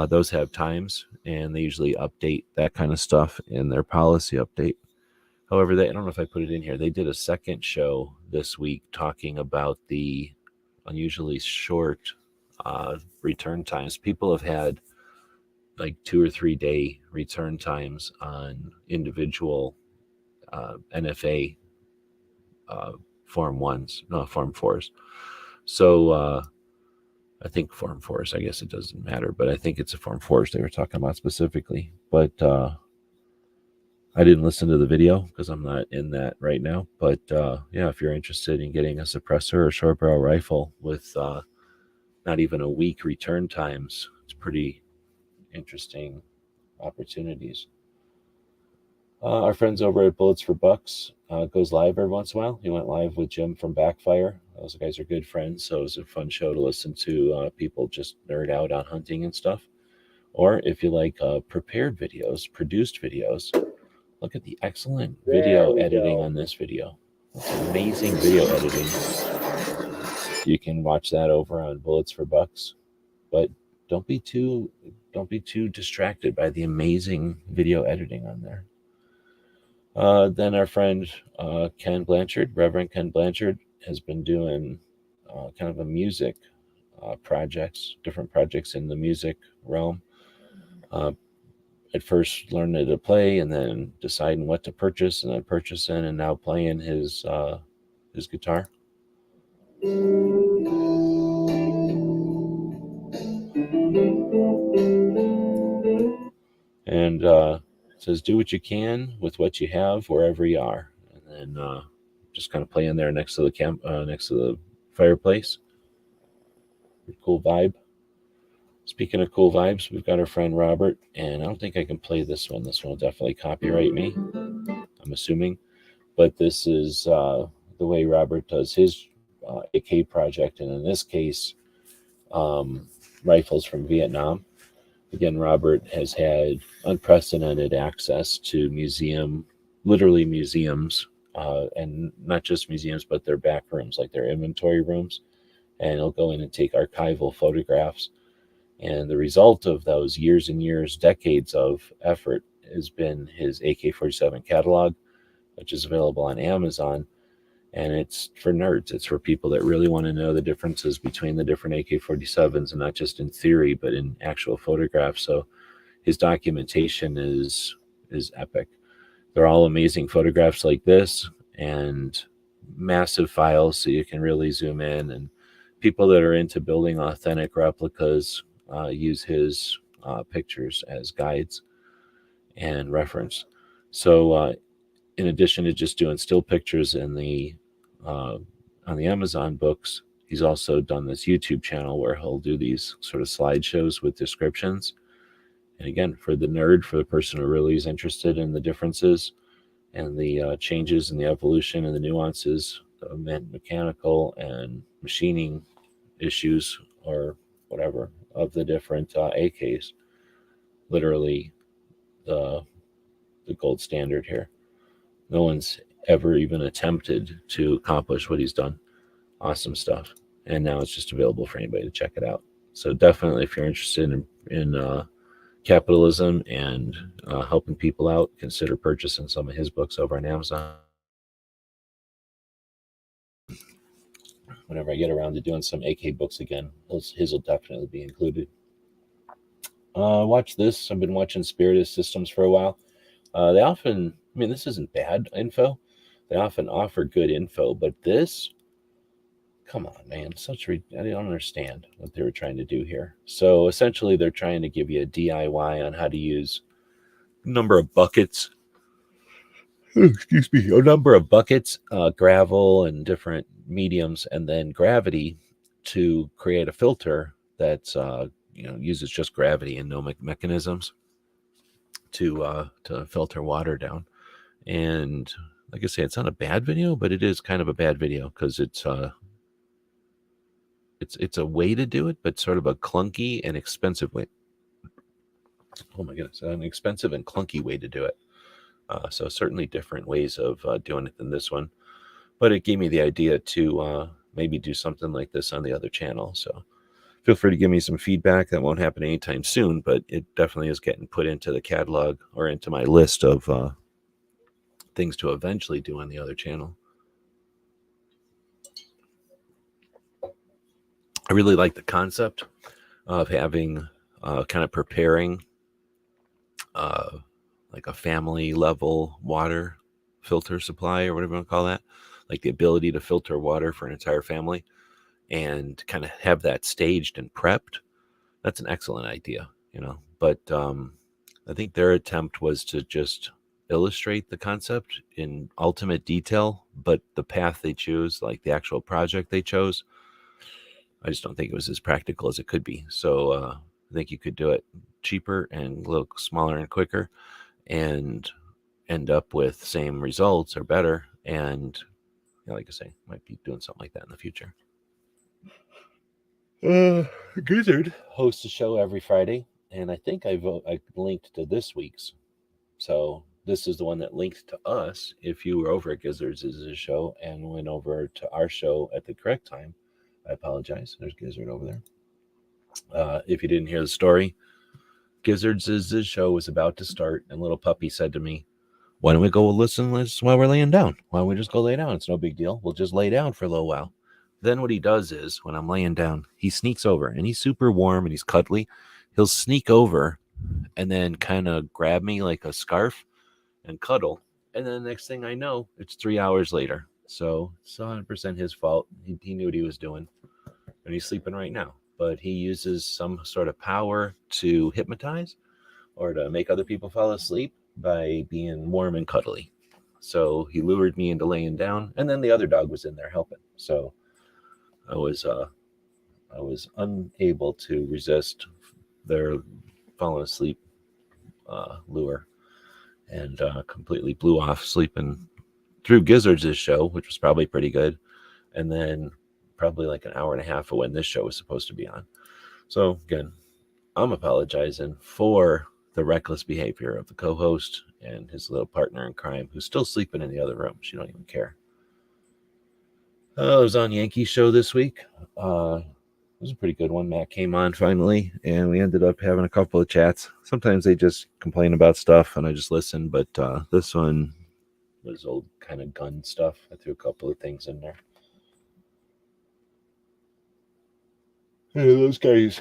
those have times, and they usually update that kind of stuff in their policy update. However, I don't know if I put it in here. They did a second show this week talking about the unusually short return times. People have had like 2 or 3 day return times on individual NFA Form 1s, no, Form 4s. So I think Form 4s, I guess it doesn't matter, but I think it's a Form 4s they were talking about specifically. But I didn't listen to the video because I'm not in that right now. But yeah, if you're interested in getting a suppressor or short barrel rifle with not even a week return times, it's pretty interesting opportunities. Our friends over at Bullets for Bucks goes live every once in a while. He went live with Jim from Backfire. Those guys are good friends, so it was a fun show to listen to. People just nerd out on hunting and stuff. Or if you like prepared videos, produced videos, look at the excellent video editing on this video. It's amazing video editing. You can watch that over on Bullets for Bucks, but don't be too distracted by the amazing video editing on there. Then our friend Ken Blanchard, Reverend Ken Blanchard, has been doing kind of a music different projects in the music realm. At first learning to play, and then deciding what to purchase, and then purchasing, and now playing his guitar. It says, do what you can with what you have wherever you are. And then just kind of play in there next to the next to the fireplace. Cool vibe. Speaking of cool vibes, we've got our friend Robert, and I don't think I can play this one. This one will definitely copyright me, I'm assuming. But this is the way Robert does his AK project, and in this case, rifles from Vietnam. Again, Robert has had unprecedented access to literally museums, and not just museums, but their back rooms, like their inventory rooms. And he'll go in and take archival photographs. And the result of those years and years, decades of effort has been his AK-47 catalog, which is available on Amazon. And it's for nerds. It's for people that really want to know the differences between the different AK-47s, and not just in theory, but in actual photographs. So his documentation is epic. They're all amazing photographs like this, and massive files so you can really zoom in. And people that are into building authentic replicas use his pictures as guides and reference. So in addition to just doing still pictures in the on the Amazon books, he's also done this YouTube channel where he'll do these sort of slideshows with descriptions. And again, for the nerd, for the person who really is interested in the differences and the changes and the evolution and the nuances of mechanical and machining issues or whatever of the different AKs, literally the gold standard here. No one's ever even attempted to accomplish what he's done. Awesome stuff. And now it's just available for anybody to check it out. So definitely, if you're interested in capitalism and helping people out, consider purchasing some of his books over on Amazon. Whenever I get around to doing some AK books again, his will definitely be included. Watch this. I've been watching Spiritus Systems for a while. They often, I mean, this isn't bad info. They often offer good info, but this, come on, man, I don't understand what they were trying to do here. So essentially, they're trying to give you a DIY on how to use a number of buckets. A number of buckets, gravel and different mediums, and then gravity to create a filter that's uses just gravity and no mechanisms to filter water down. And like I say, it's not a bad video, but it is kind of a bad video because it's a way to do it, but sort of a clunky and expensive way. Oh my goodness, an expensive and clunky way to do it. So certainly different ways of doing it than this one, but it gave me the idea to maybe do something like this on the other channel. So feel free to give me some feedback. That won't happen anytime soon, but it definitely is getting put into the catalog or into my list of things to eventually do on the other channel. I really like the concept of having kind of preparing like a family level water filter supply or whatever you want to call that, like the ability to filter water for an entire family and kind of have that staged and prepped. That's an excellent idea, but I think their attempt was to just illustrate the concept in ultimate detail, but the path they choose, like the actual project they chose, I just don't think it was as practical as it could be. So I think you could do it cheaper and a little smaller and quicker and end up with same results or better. And like I say, might be doing something like that in the future. Gizzard hosts a show every Friday, and I think I linked to this week's. So this is the one that linked to us. If you were over at Gizzard's show and went over to our show at the correct time, I apologize. There's Gizzard over there. If you didn't hear the story, Gizzard's show was about to start, and little puppy said to me, "Why don't we go listen while we're laying down? Why don't we just go lay down? It's no big deal. We'll just lay down for a little while." Then what he does is, when I'm laying down, he sneaks over, and he's super warm and he's cuddly. He'll sneak over and then kind of grab me like a scarf and cuddle. And then the next thing I know, it's 3 hours later. So it's 100% his fault. He knew what he was doing. And he's sleeping right now. But he uses some sort of power to hypnotize or to make other people fall asleep. by being warm and cuddly. So he lured me into laying down, and then the other dog was in there helping. So I was unable to resist their falling asleep lure, and completely blew off sleeping through Gizzards' show, which was probably pretty good, and then probably like an hour and a half of when this show was supposed to be on. So again, I'm apologizing for the reckless behavior of the co-host and his little partner in crime, who's still sleeping in the other room. She don't even care. I was on Yankees show this week. It was a pretty good one. Matt came on finally, and we ended up having a couple of chats. Sometimes they just complain about stuff, and I just listen. But this one was old kind of gun stuff. I threw a couple of things in there. Hey, those guys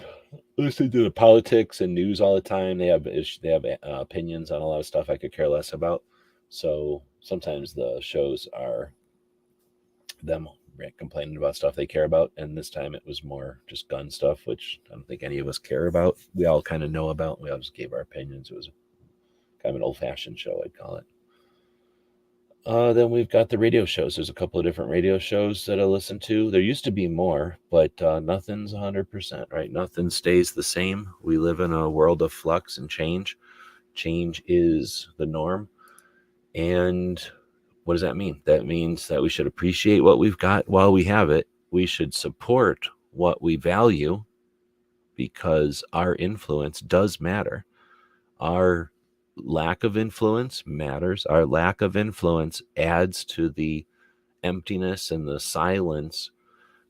listen to the politics and news all the time. They have opinions on a lot of stuff I could care less about. So sometimes the shows are them complaining about stuff they care about, and this time it was more just gun stuff, which I don't think any of us care about. We all kind of know about. We all just gave our opinions. It was kind of an old-fashioned show, I'd call it. Then we've got the radio shows. There's a couple of different radio shows that I listen to. There used to be more, but nothing's 100%, right? Nothing stays the same. We live in a world of flux and change. Change is the norm. And what does that mean? That means that we should appreciate what we've got while we have it. We should support what we value, because our influence does matter. Our lack of influence matters. Our lack of influence adds to the emptiness and the silence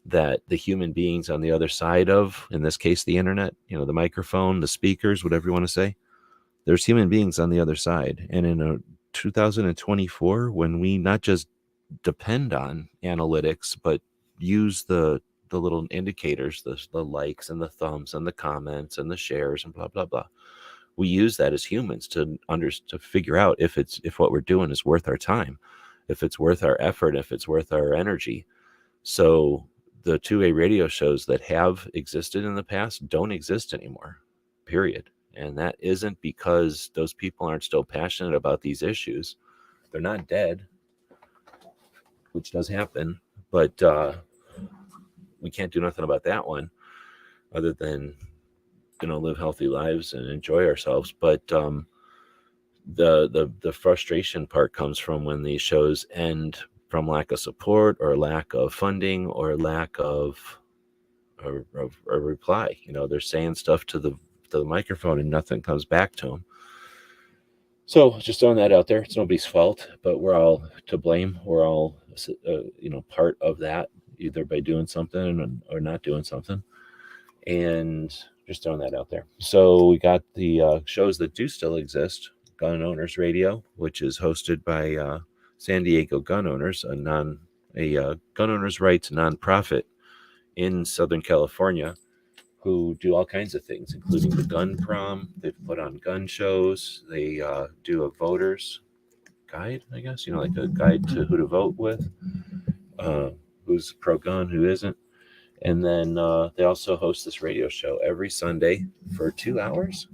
that the human beings on the other side of, in this case, the internet, the microphone, the speakers, whatever you want to say, there's human beings on the other side. And in 2024, when we not just depend on analytics, but use the little indicators, the likes and the thumbs and the comments and the shares and blah, blah, blah. We use that as humans to figure out if what we're doing is worth our time, if it's worth our effort, if it's worth our energy. So the 2A radio shows that have existed in the past don't exist anymore, period. And that isn't because those people aren't still passionate about these issues. They're not dead, which does happen, but we can't do nothing about that one other than live healthy lives and enjoy ourselves. But the frustration part comes from when these shows end from lack of support or lack of funding or lack of a reply. They're saying stuff to the microphone and nothing comes back to them. So just throwing that out there. It's nobody's fault, but we're all to blame. We're all part of that, either by doing something or not doing something. And just throwing that out there. So we got the shows that do still exist. Gun Owners Radio, which is hosted by San Diego gun owners, a gun owners' rights nonprofit in Southern California, who do all kinds of things, including the gun prom. They've put on gun shows. They do a voter's guide, I guess, like a guide to who to vote with, who's pro-gun, who isn't. And then they also host this radio show every Sunday for 2 hours.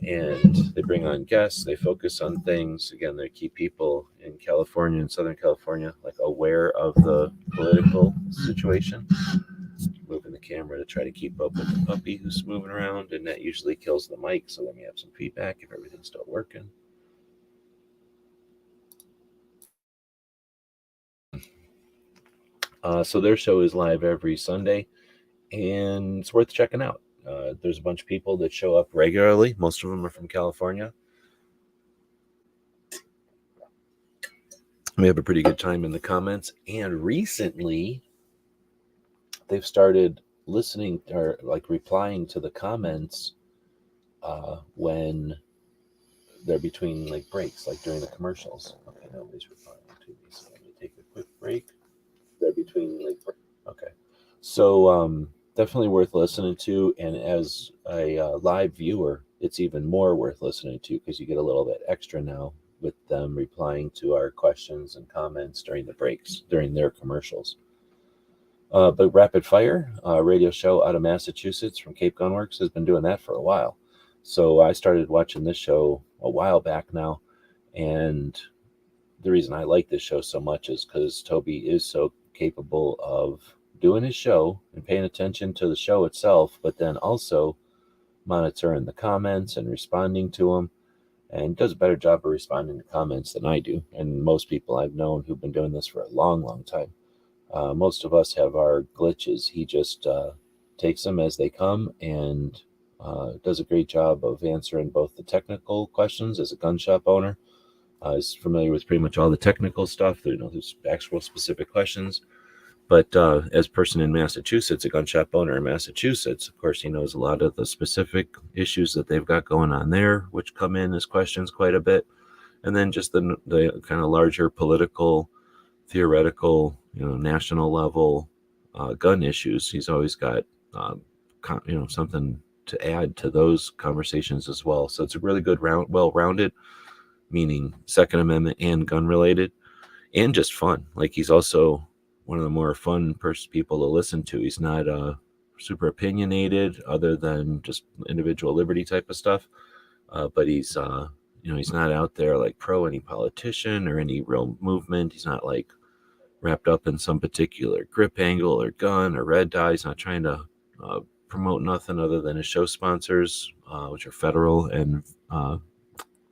And they bring on guests. They focus on things. Again, they keep people in California and Southern California aware of the political situation. Moving the camera to try to keep up with the puppy who's moving around, and that usually kills the mic. So let me have some feedback if everything's still working. So their show is live every Sunday, and it's worth checking out. There's a bunch of people that show up regularly. Most of them are from California. We have a pretty good time in the comments. And recently, they've started listening or replying to the comments when they're between breaks, during the commercials. Okay, nobody's replying to me, so let me take a quick break. They're between okay. So definitely worth listening to, and as a live viewer, it's even more worth listening to because you get a little bit extra now with them replying to our questions and comments during the breaks, during their commercials. But Rapid Fire, a radio show out of Massachusetts from Cape Gunworks, has been doing that for a while. So I started watching this show a while back now, And the reason I like this show so much is because Toby is so capable of doing his show and paying attention to the show itself, but then also monitoring the comments and responding to them, and does a better job of responding to comments than I do, and most people I've known who've been doing this for a long time. Most of us have our glitches. He just takes them as they come and does a great job of answering both the technical questions as a gun shop owner. Is familiar with pretty much all the technical stuff. There's actual specific questions. But as a person in Massachusetts, a gun shop owner in Massachusetts, of course, he knows a lot of the specific issues that they've got going on there, which come in as questions quite a bit. And then just the kind of larger political, theoretical, national level gun issues. He's always got, something to add to those conversations as well. So it's a really good, well-rounded, meaning Second Amendment and gun related, and just fun. Like, he's also one of the more fun people to listen to. He's not super opinionated, other than just individual liberty type of stuff. But he's he's not out there like pro any politician or any real movement. He's not like wrapped up in some particular grip angle or gun or red dye. He's not trying to promote nothing other than his show sponsors, which are Federal and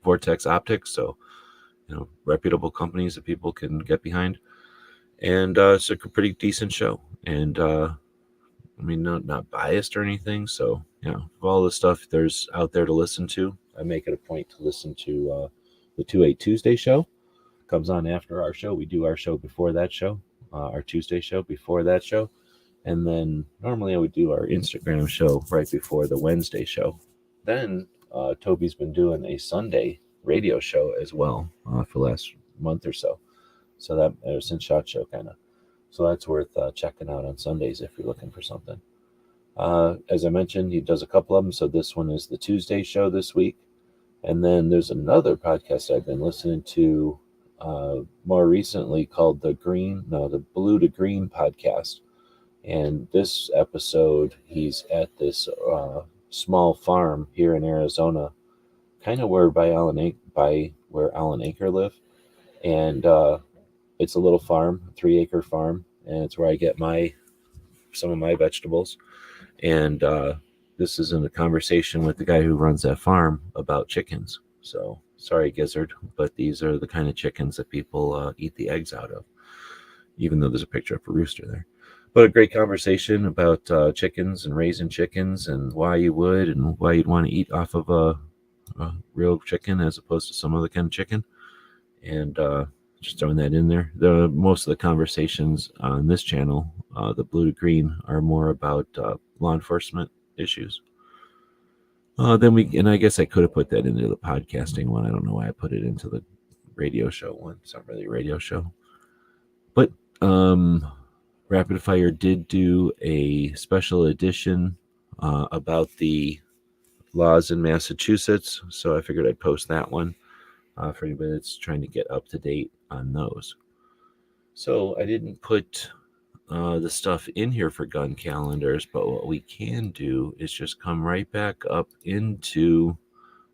Vortex Optics. So, reputable companies that people can get behind. And it's a pretty decent show. And not biased or anything. So, all the stuff there's out there to listen to, I make it a point to listen to the 2-8 Tuesday show. Comes on after our show. We do our show before that show, our Tuesday show before that show. And then normally I would do our Instagram show right before the Wednesday show. Then Toby's been doing a Sunday radio show as well for the last month or so. So that since SHOT Show kind of. So that's worth checking out on Sundays if you're looking for something. As I mentioned, he does a couple of them. So this one is the Tuesday show this week. And then there's another podcast I've been listening to more recently called the Blue to Green podcast. And this episode, he's at this small farm here in Arizona, kind of where where Alan Aker lived. And it's a little farm, 3-acre farm, and it's where I get some of my vegetables. And this is in a conversation with the guy who runs that farm about chickens. So sorry, Gizzard, but these are the kind of chickens that people eat the eggs out of, even though there's a picture of a rooster there. But a great conversation about chickens and raising chickens and why you would and why you'd want to eat off of a real chicken as opposed to some other kind of chicken. And just throwing that in there. Most of the conversations on this channel, the Blue to Green, are more about law enforcement issues. And I guess I could have put that into the podcasting one. I don't know why I put it into the radio show one. It's not really a radio show. But Rapid Fire did do a special edition about the laws in Massachusetts. So I figured I'd post that one for anybody that's trying to get up to date on those. So I didn't put the stuff in here for gun calendars, but what we can do is just come right back up into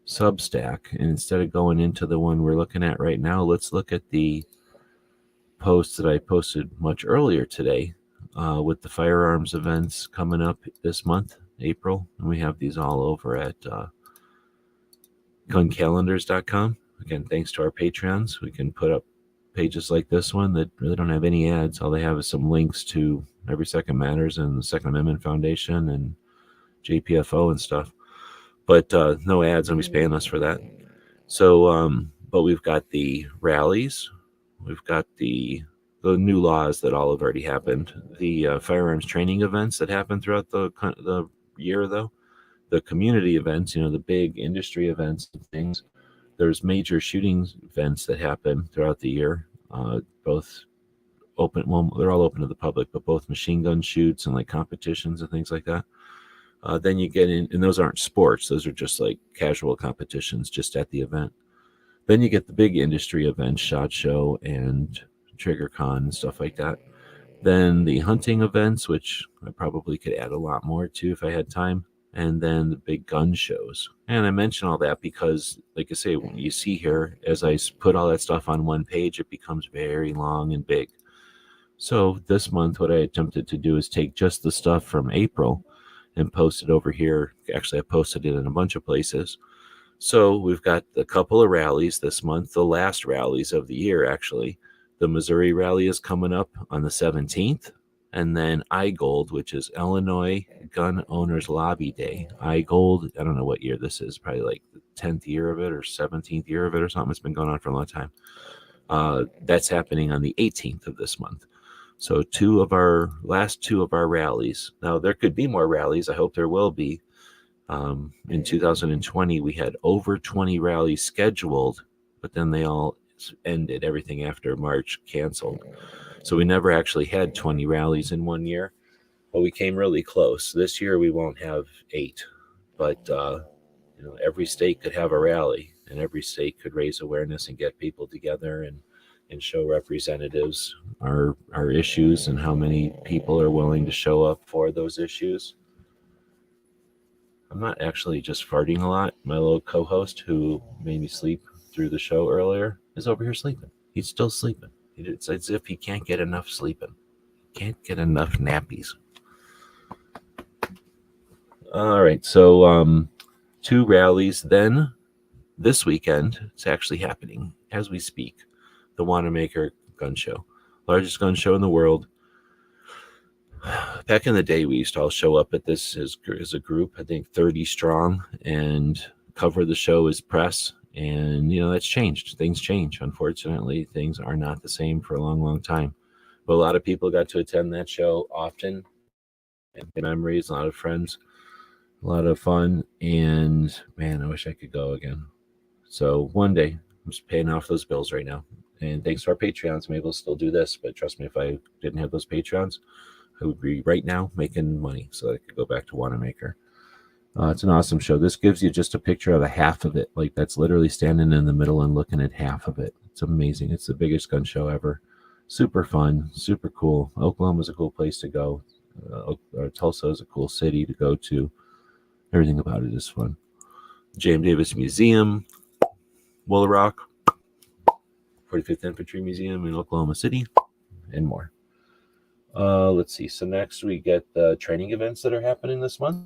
Substack, and instead of going into the one we're looking at right now, let's look at the post that I posted much earlier today with the firearms events coming up this month, April, and we have these all over at guncalendars.com. Again, thanks to our Patreons, we can put up pages like this one that really don't have any ads. All they have is some links to Every Second Matters and the Second Amendment Foundation and JPFO and stuff. But no ads, nobody's paying us for that. So, but we've got the rallies. We've got the new laws that all have already happened. The firearms training events that happen throughout the year, though. The community events, the big industry events and things. There's major shooting events that happen throughout the year. Both open, well, they're all open to the public, but both machine gun shoots and like competitions and things like that. Then you get in, and those aren't sports. Those are just like casual competitions just at the event. Then you get the big industry events, SHOT Show and TriggerCon and stuff like that. Then the hunting events, which I probably could add a lot more to if I had time. and then the big gun shows. And I mention all that because, like I say, when you see here, as I put all that stuff on one page, it becomes very long and big. So this month, what I attempted to do is take just the stuff from April and post it over here. Actually, I posted it in a bunch of places. So we've got a couple of rallies this month, the last rallies of the year, actually. The Missouri rally is coming up on the 17th. And then iGold, which is Illinois Gun Owners Lobby Day. iGold, I don't know what year this is, probably like the 10th year of it or 17th year of it or something. It's been going on for a long time. That's happening on the 18th of this month. So last two of our rallies. Now, there could be more rallies. I hope there will be. In 2020, we had over 20 rallies scheduled, but then they all ended. Everything after March canceled. So we never actually had 20 rallies in one year, but we came really close. This year we won't have 8, but every state could have a rally, and every state could raise awareness and get people together and show representatives our issues and how many people are willing to show up for those issues. I'm not actually just farting a lot. My little co-host, who made me sleep through the show earlier, is over here sleeping. He's still sleeping. It's as if he can't get enough sleeping. Can't get enough nappies. All right, so 2 rallies. Then this weekend, it's actually happening as we speak. The Wanamaker Gun Show, largest gun show in the world. Back in the day, we used to all show up at this as a group, I think 30 strong, and cover the show as press. And, that's changed. Things change. Unfortunately, things are not the same for a long, long time. But a lot of people got to attend that show often. And memories, a lot of friends, a lot of fun. And, man, I wish I could go again. So one day, I'm just paying off those bills right now. And thanks to our Patreons, I'm able to still do this. But trust me, if I didn't have those Patreons, I would be right now making money so that I could go back to Wanamaker. It's an awesome show. This gives you just a picture of a half of it. Like, that's literally standing in the middle and looking at half of it. It's amazing. It's the biggest gun show ever. Super fun, super cool. Oklahoma's a cool place to go. Tulsa is a cool city to go to. Everything about it is fun. J.M. Davis Museum, Willow Rock, 45th Infantry Museum in Oklahoma City, and more. Let's see. So next we get the training events that are happening this month.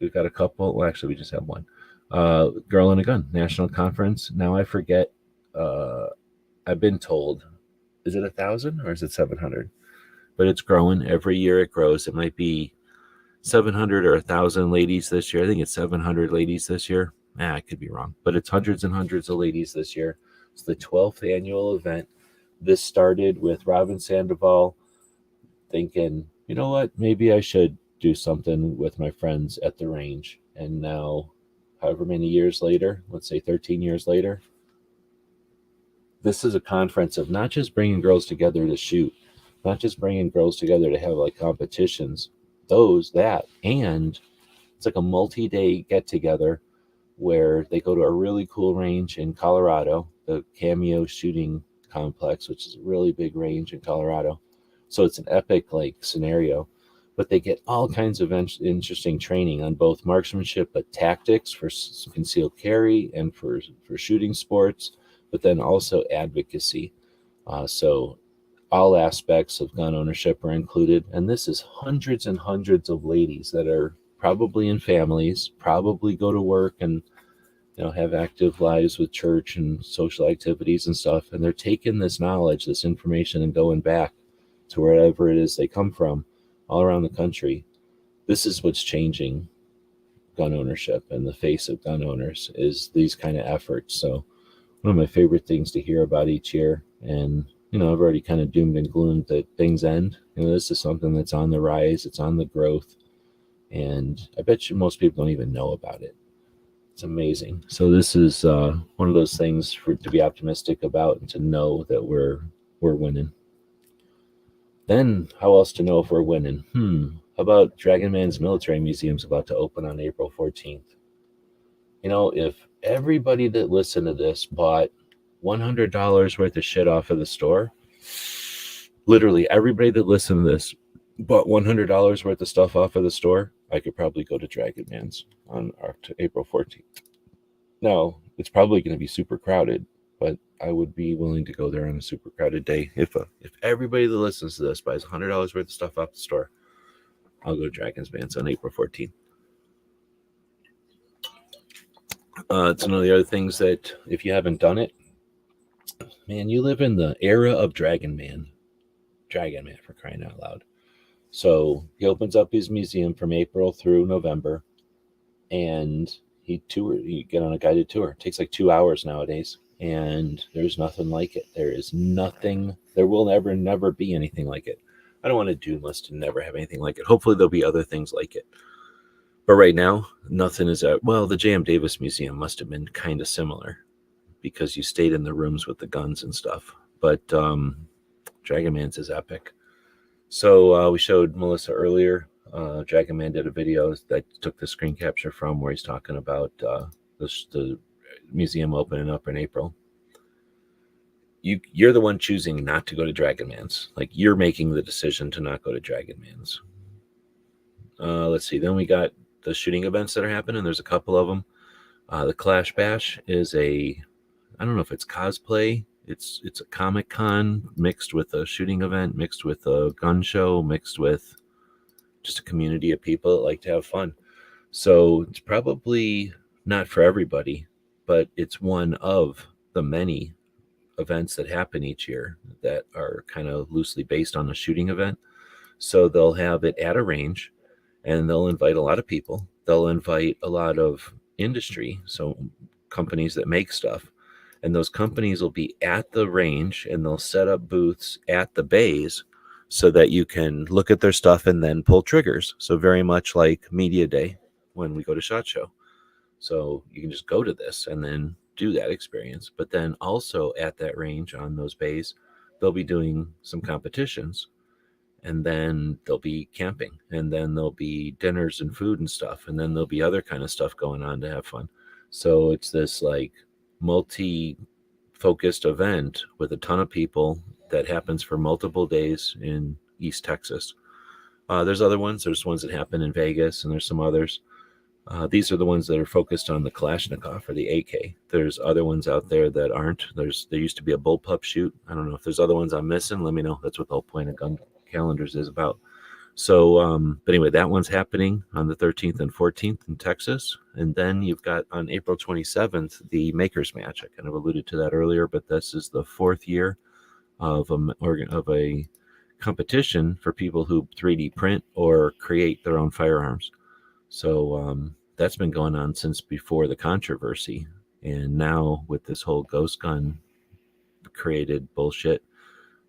We've got a couple. Well, actually, we just have one. Girl and a Gun National Conference. Now I forget. I've been told, is it 1,000 or is it 700? But it's growing. Every year it grows. It might be 700 or 1,000 ladies this year. I think it's 700 ladies this year. I could be wrong. But it's hundreds and hundreds of ladies this year. It's the 12th annual event. This started with Robin Sandoval thinking, you know what, maybe I should do something with my friends at the range. And now, however many years later, let's say 13 years later, this is a conference of not just bringing girls together to shoot, not just bringing girls together to have like competitions, and it's like a multi-day get-together where they go to a really cool range in Colorado, the Cameo Shooting Complex, which is a really big range in Colorado. So it's an epic scenario, but they get all kinds of interesting training on both marksmanship, but tactics for concealed carry and for shooting sports, but then also advocacy. So all aspects of gun ownership are included. And this is hundreds and hundreds of ladies that are probably in families, probably go to work and have active lives with church and social activities and stuff. And they're taking this knowledge, this information, and going back to wherever it is they come from all around the country. This is what's changing gun ownership and the face of gun owners is these kind of efforts. So one of my favorite things to hear about each year. And, I've already kind of doomed and gloomed that things end. This is something that's on the rise. It's on the growth. And I bet you most people don't even know about it. It's amazing. So this is one of those things to be optimistic about and to know that we're winning. Then how else to know if we're winning? How about Dragonman's Military Museum's about to open on April 14th? If everybody that listened to this bought $100 worth of shit off of the store, literally everybody that listened to this bought $100 worth of stuff off of the store, I could probably go to Dragonman's on April 14th. Now, it's probably going to be super crowded, but I would be willing to go there on a super crowded day. If everybody that listens to this buys $100 worth of stuff off the store, I'll go to Dragonman's on April 14th. It's one of the other things that if you haven't done it, man, you live in the era of Dragonman. Dragonman, for crying out loud. So he opens up his museum from April through November, and you get on a guided tour. It takes like 2 hours nowadays, and there's nothing like it. There will never be anything like it. I don't want to do much to never have anything like it. Hopefully there'll be other things like it. But right now, nothing is out. Well, the J.M. Davis Museum must have been kind of similar because you stayed in the rooms with the guns and stuff. But Dragonman's is epic. So we showed Melissa earlier. Dragonman did a video that took the screen capture from where he's talking about the museum opening up in April. You're the one choosing not to go to Dragonman's. Like, you're making the decision to not go to Dragonman's. Let's see. Then we got the shooting events that are happening. There's a couple of them. The Clash Bash is I don't know if it's cosplay. It's a Comic-Con mixed with a shooting event, mixed with a gun show, mixed with just a community of people that like to have fun. So it's probably not for everybody, but it's one of the many events that happen each year that are kind of loosely based on a shooting event. So they'll have it at a range, and they'll invite a lot of people. They'll invite a lot of industry, so companies that make stuff. And those companies will be at the range, and they'll set up booths at the bays so that you can look at their stuff and then pull triggers. So very much like Media Day when we go to SHOT Show. So you can just go to this and then do that experience. But then also at that range on those bays, they'll be doing some competitions. And then there'll be camping. And then there'll be dinners and food and stuff. And then there'll be other kind of stuff going on to have fun. So it's this like multi-focused event with a ton of people that happens for multiple days in East Texas. There's other ones. There's ones that happen in Vegas, and there's some others. These are the ones that are focused on the Kalashnikov or the AK. There's other ones out there that aren't. There used to be a bullpup shoot. I don't know if there's other ones I'm missing. Let me know. That's what the whole point of gun calendars is about. So, but anyway, that one's happening on the 13th and 14th in Texas. And then you've got on April 27th, the Makers Match. I kind of alluded to that earlier, but this is the 4th year of a competition for people who 3D print or create their own firearms. So that's been going on since before the controversy. And now with this whole ghost gun created bullshit,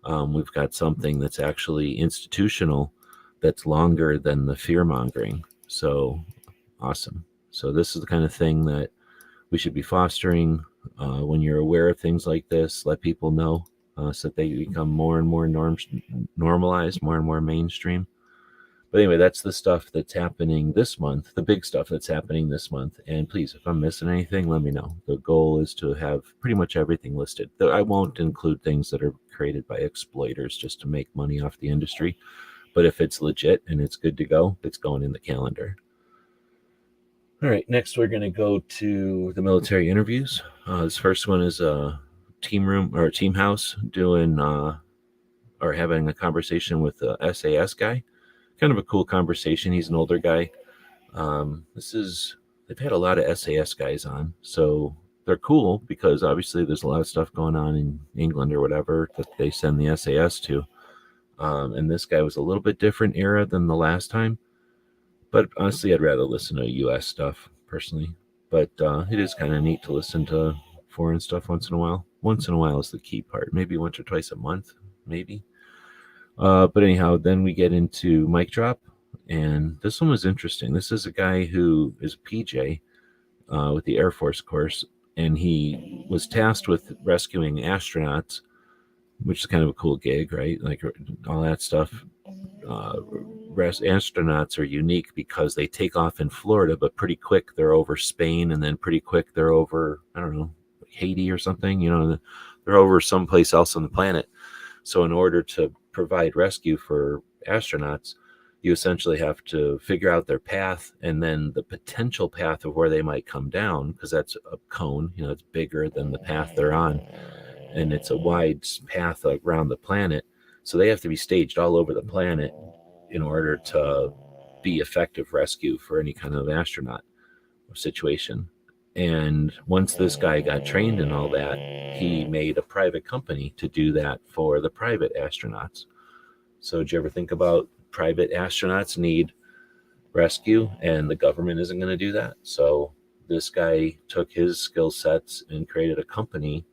we've got something that's actually institutional that's longer than the fear mongering. So awesome. So this is the kind of thing that we should be fostering. When you're aware of things like this, let people know so that they become more and more normalized, more and more mainstream. But anyway, that's the stuff that's happening this month, the big stuff that's happening this month. And please, if I'm missing anything, let me know. The goal is to have pretty much everything listed. I won't include things that are created by exploiters just to make money off the industry. But if it's legit and it's good to go, it's going in the calendar. All right, next we're going to go to the military interviews. This first one is a team room or a team house doing or having a conversation with the SAS guy. Kind of a cool conversation. He's an older guy. They've had a lot of SAS guys on, so they're cool because obviously there's a lot of stuff going on in England or whatever that they send the SAS to. And this guy was a little bit different era than the last time. But honestly, I'd rather listen to U.S. stuff personally. But it is kind of neat to listen to foreign stuff once in a while. Once in a while is the key part. Maybe once or twice a month, maybe. But anyhow, then we get into Mic Drop. And this one was interesting. This is a guy who is a PJ with the Air Force course. And he was tasked with rescuing astronauts, which is kind of a cool gig, right? Like all that stuff. Astronauts are unique because they take off in Florida, but pretty quick they're over Spain, and then pretty quick they're over, I don't know, Haiti or something. You know, they're over someplace else on the planet. So in order to provide rescue for astronauts, you essentially have to figure out their path and then the potential path of where they might come down, because that's a cone, it's bigger than the path they're on, and it's a wide path around the planet. So they have to be staged all over the planet in order to be effective rescue for any kind of astronaut situation. And once this guy got trained in all that, he made a private company to do that for the private astronauts. So did you ever think about private astronauts need rescue and the government isn't going to do that? So this guy took his skill sets and created a company,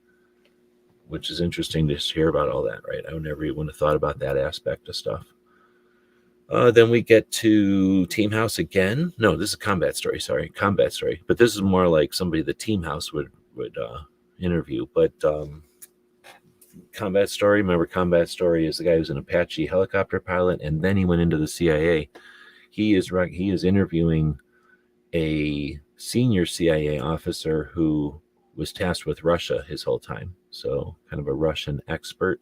which is interesting to hear about all that, right? I would never even have thought about that aspect of stuff. Then we get to Team House again. No, this is a combat story. Sorry, combat story. But this is more like somebody the Team House would interview. But combat story. Remember, combat story is the guy who's an Apache helicopter pilot, and then he went into the CIA. He is interviewing a senior CIA officer who was tasked with Russia his whole time. So kind of a Russian expert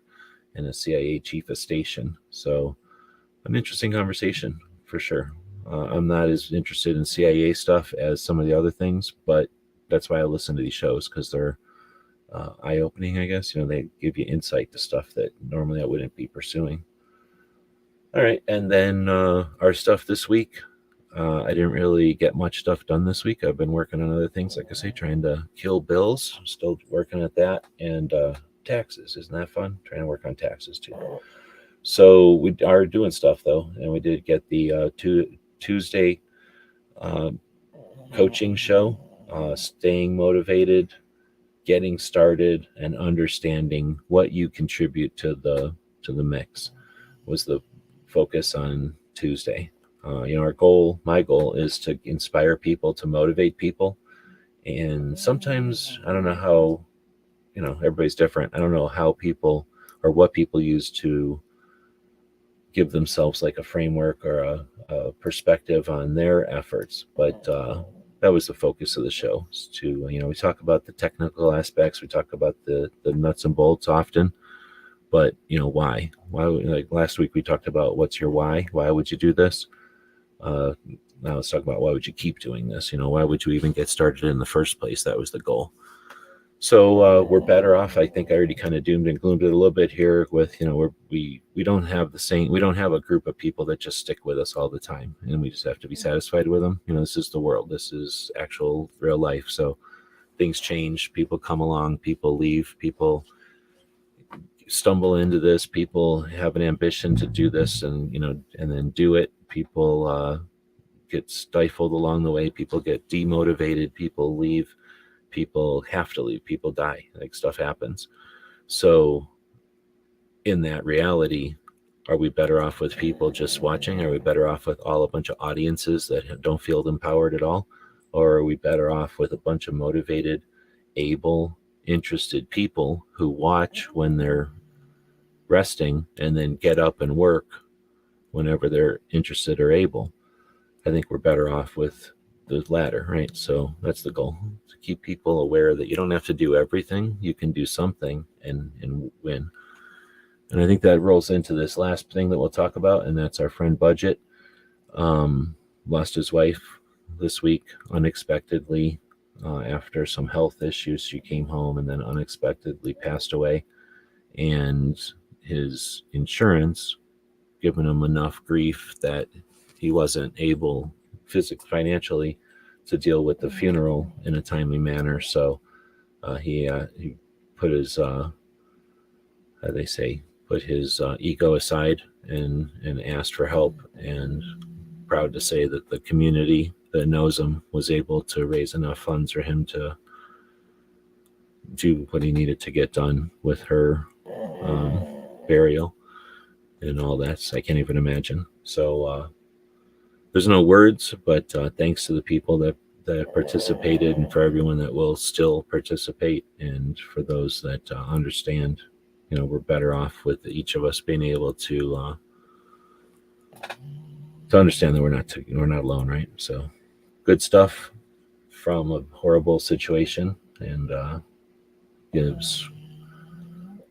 and a CIA chief of station. So an interesting conversation for sure. I'm not as interested in CIA stuff as some of the other things, but that's why I listen to these shows, because they're eye-opening, I guess. They give you insight to stuff that normally I wouldn't be pursuing. All right, and then our stuff this week. I didn't really get much stuff done this week. I've been working on other things, like I say, trying to kill bills. Still working at that, and taxes. Isn't that fun? Trying to work on taxes too. So we are doing stuff though, and we did get the Tuesday coaching show, staying motivated, getting started, and understanding what you contribute to the mix was the focus on Tuesday. My goal is to inspire people, to motivate people, and sometimes I don't know how, everybody's different. I don't know how people or what people use to give themselves like a framework or a perspective on their efforts. But that was the focus of the show, is to, we talk about the technical aspects, we talk about the nuts and bolts often, but why, like last week we talked about what's your why would you do this? Now let's talk about why would you keep doing this? Why would you even get started in the first place? That was the goal. So we're better off. I think I already kind of doomed and gloomed it a little bit here with, we don't have a group of people that just stick with us all the time, and we just have to be satisfied with them. This is the world. This is actual real life. So things change. People come along, people leave, people stumble into this, people have an ambition to do this and then do it. People get stifled along the way. People get demotivated. People leave. People have to leave. People die. Like, stuff happens. So in that reality, are we better off with people just watching? Are we better off with a bunch of audiences that don't feel empowered at all? Or are we better off with a bunch of motivated, able, interested people who watch when they're resting and then get up and work whenever they're interested or able? I think we're better off with the latter, right? So that's the goal, to keep people aware that you don't have to do everything. You can do something and win. And I think that rolls into this last thing that we'll talk about, and that's our friend Budget. Lost his wife this week unexpectedly after some health issues. She came home and then unexpectedly passed away, and his insurance given him enough grief that he wasn't able financially to deal with the funeral in a timely manner. So he put his put his ego aside and asked for help, and proud to say that the community that knows him was able to raise enough funds for him to do what he needed to get done with her burial and all that. So I can't even imagine. So there's no words, but thanks to the people that participated, and for everyone that will still participate, and for those that understand, we're better off with each of us being able to understand that we're not alone, right? So good stuff from a horrible situation, and gives,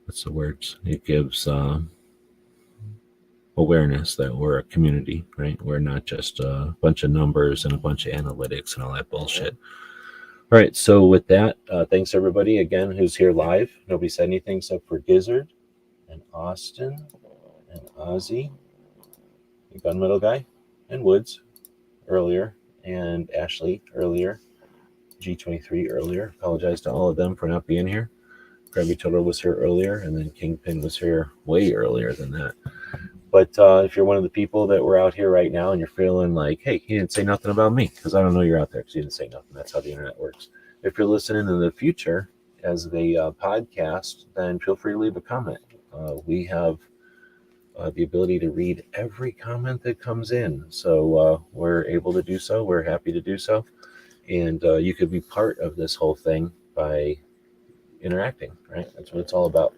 what's the words? It gives awareness that we're a community, right? We're not just a bunch of numbers and a bunch of analytics and all that bullshit. All right, so with that, thanks everybody again who's here live. Nobody said anything except for Gizzard and Austin and Ozzy, the gunmetal guy, and Woods earlier, and Ashley earlier, G23 earlier. Apologize to all of them for not being here. Grabby Total was here earlier, and then Kingpin was here way earlier than that. But if you're one of the people that were out here right now and you're feeling like, hey, he didn't say nothing about me, because I don't know you're out there because you didn't say nothing. That's how the internet works. If you're listening in the future as the podcast, then feel free to leave a comment. We have the ability to read every comment that comes in. So we're able to do so. We're happy to do so. And you could be part of this whole thing by interacting, right? That's what it's all about.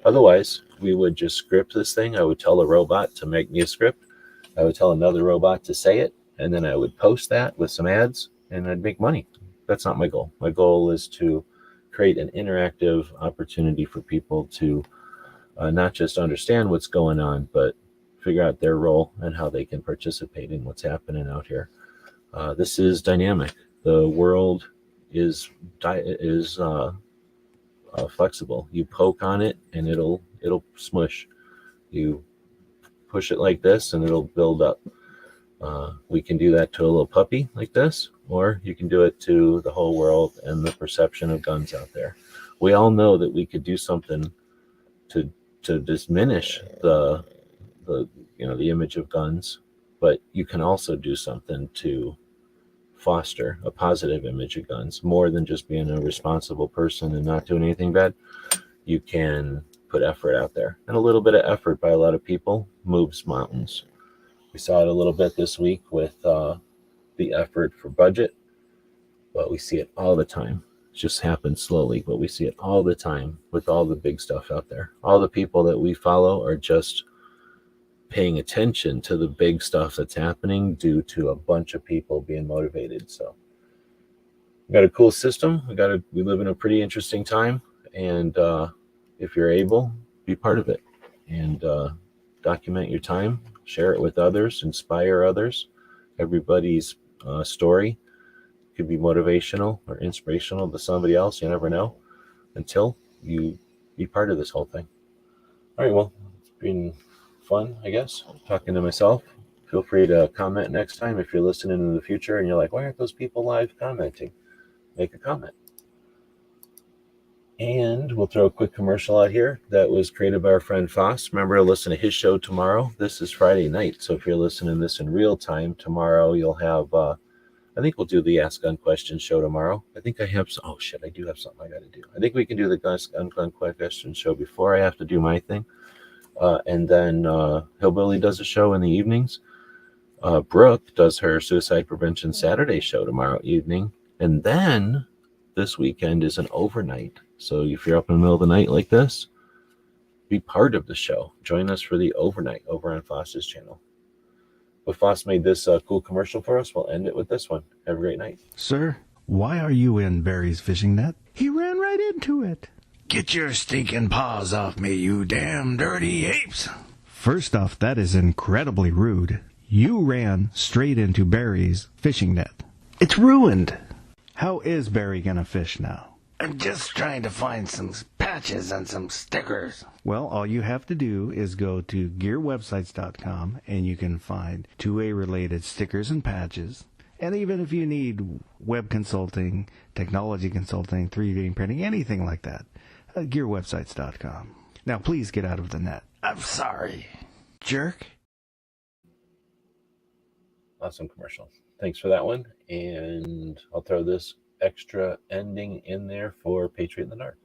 Otherwise, we would just script this thing. I would tell a robot to make me a script. I would tell another robot to say it, and then I would post that with some ads, and I'd make money. That's not my goal. My goal is to create an interactive opportunity for people to not just understand what's going on, but figure out their role and how they can participate in what's happening out here. This is dynamic. The world is flexible. You poke on it and it'll smush. You push it like this and it'll build up. We can do that to a little puppy like this, or you can do it to the whole world and the perception of guns out there. We all know that we could do something to diminish the image of guns, but you can also do something to foster a positive image of guns, more than just being a responsible person and not doing anything bad. You can put effort out there, and a little bit of effort by a lot of people moves mountains. We saw it a little bit this week with the effort for budget, but we see it all the time. It just happens slowly, but we see it all the time with all the big stuff out there. All the people that we follow are just paying attention to the big stuff that's happening due to a bunch of people being motivated. So we got a cool system. We live in a pretty interesting time, and if you're able, be part of it and document your time, share it with others, inspire others. Everybody's story could be motivational or inspirational to somebody else. You never know until you be part of this whole thing. All right, well, it's been fun, I guess, talking to myself. Feel free to comment next time if you're listening in the future and you're like, why aren't those people live commenting? Make a comment. And we'll throw a quick commercial out here that was created by our friend Foss. Remember to listen to his show tomorrow. This is Friday night, so if you're listening to this in real time, tomorrow you'll have, I think we'll do the Ask Gun Questions show tomorrow. I think I have some, oh shit, I do have something I got to do. I think we can do the Gun Questions show before I have to do my thing. And then Hillbilly does a show in the evenings. Brooke does her Suicide Prevention Saturday show tomorrow evening. And then this weekend is an overnight. So if you're up in the middle of the night like this, be part of the show. Join us for the overnight over on Foss's channel. But Foss made this cool commercial for us. We'll end it with this one. Have a great night. Sir, why are you in Barry's fishing net? He ran right into it. Get your stinking paws off me, you damn dirty apes. First off, that is incredibly rude. You ran straight into Barry's fishing net. It's ruined. How is Barry gonna fish now? I'm just trying to find some patches and some stickers. Well, all you have to do is go to gearwebsites.com and you can find 2A related stickers and patches. And even if you need web consulting, technology consulting, 3D printing, anything like that, gearwebsites.com. Now, please get out of the net. I'm sorry, jerk. Awesome commercial. Thanks for that one. And I'll throw this extra ending in there for Patriot in the Dark.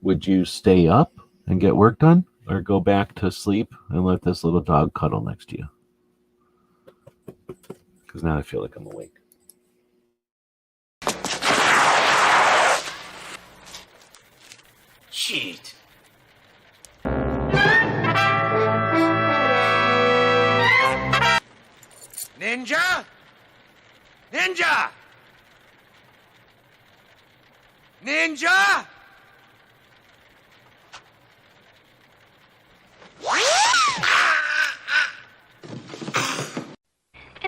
Would you stay up and get work done, or go back to sleep and let this little dog cuddle next to you? Because now I feel like I'm awake. Shit. Ninja? Ninja! Ninja! It's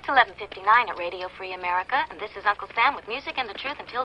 11:59 at Radio Free America, and this is Uncle Sam with music and the truth until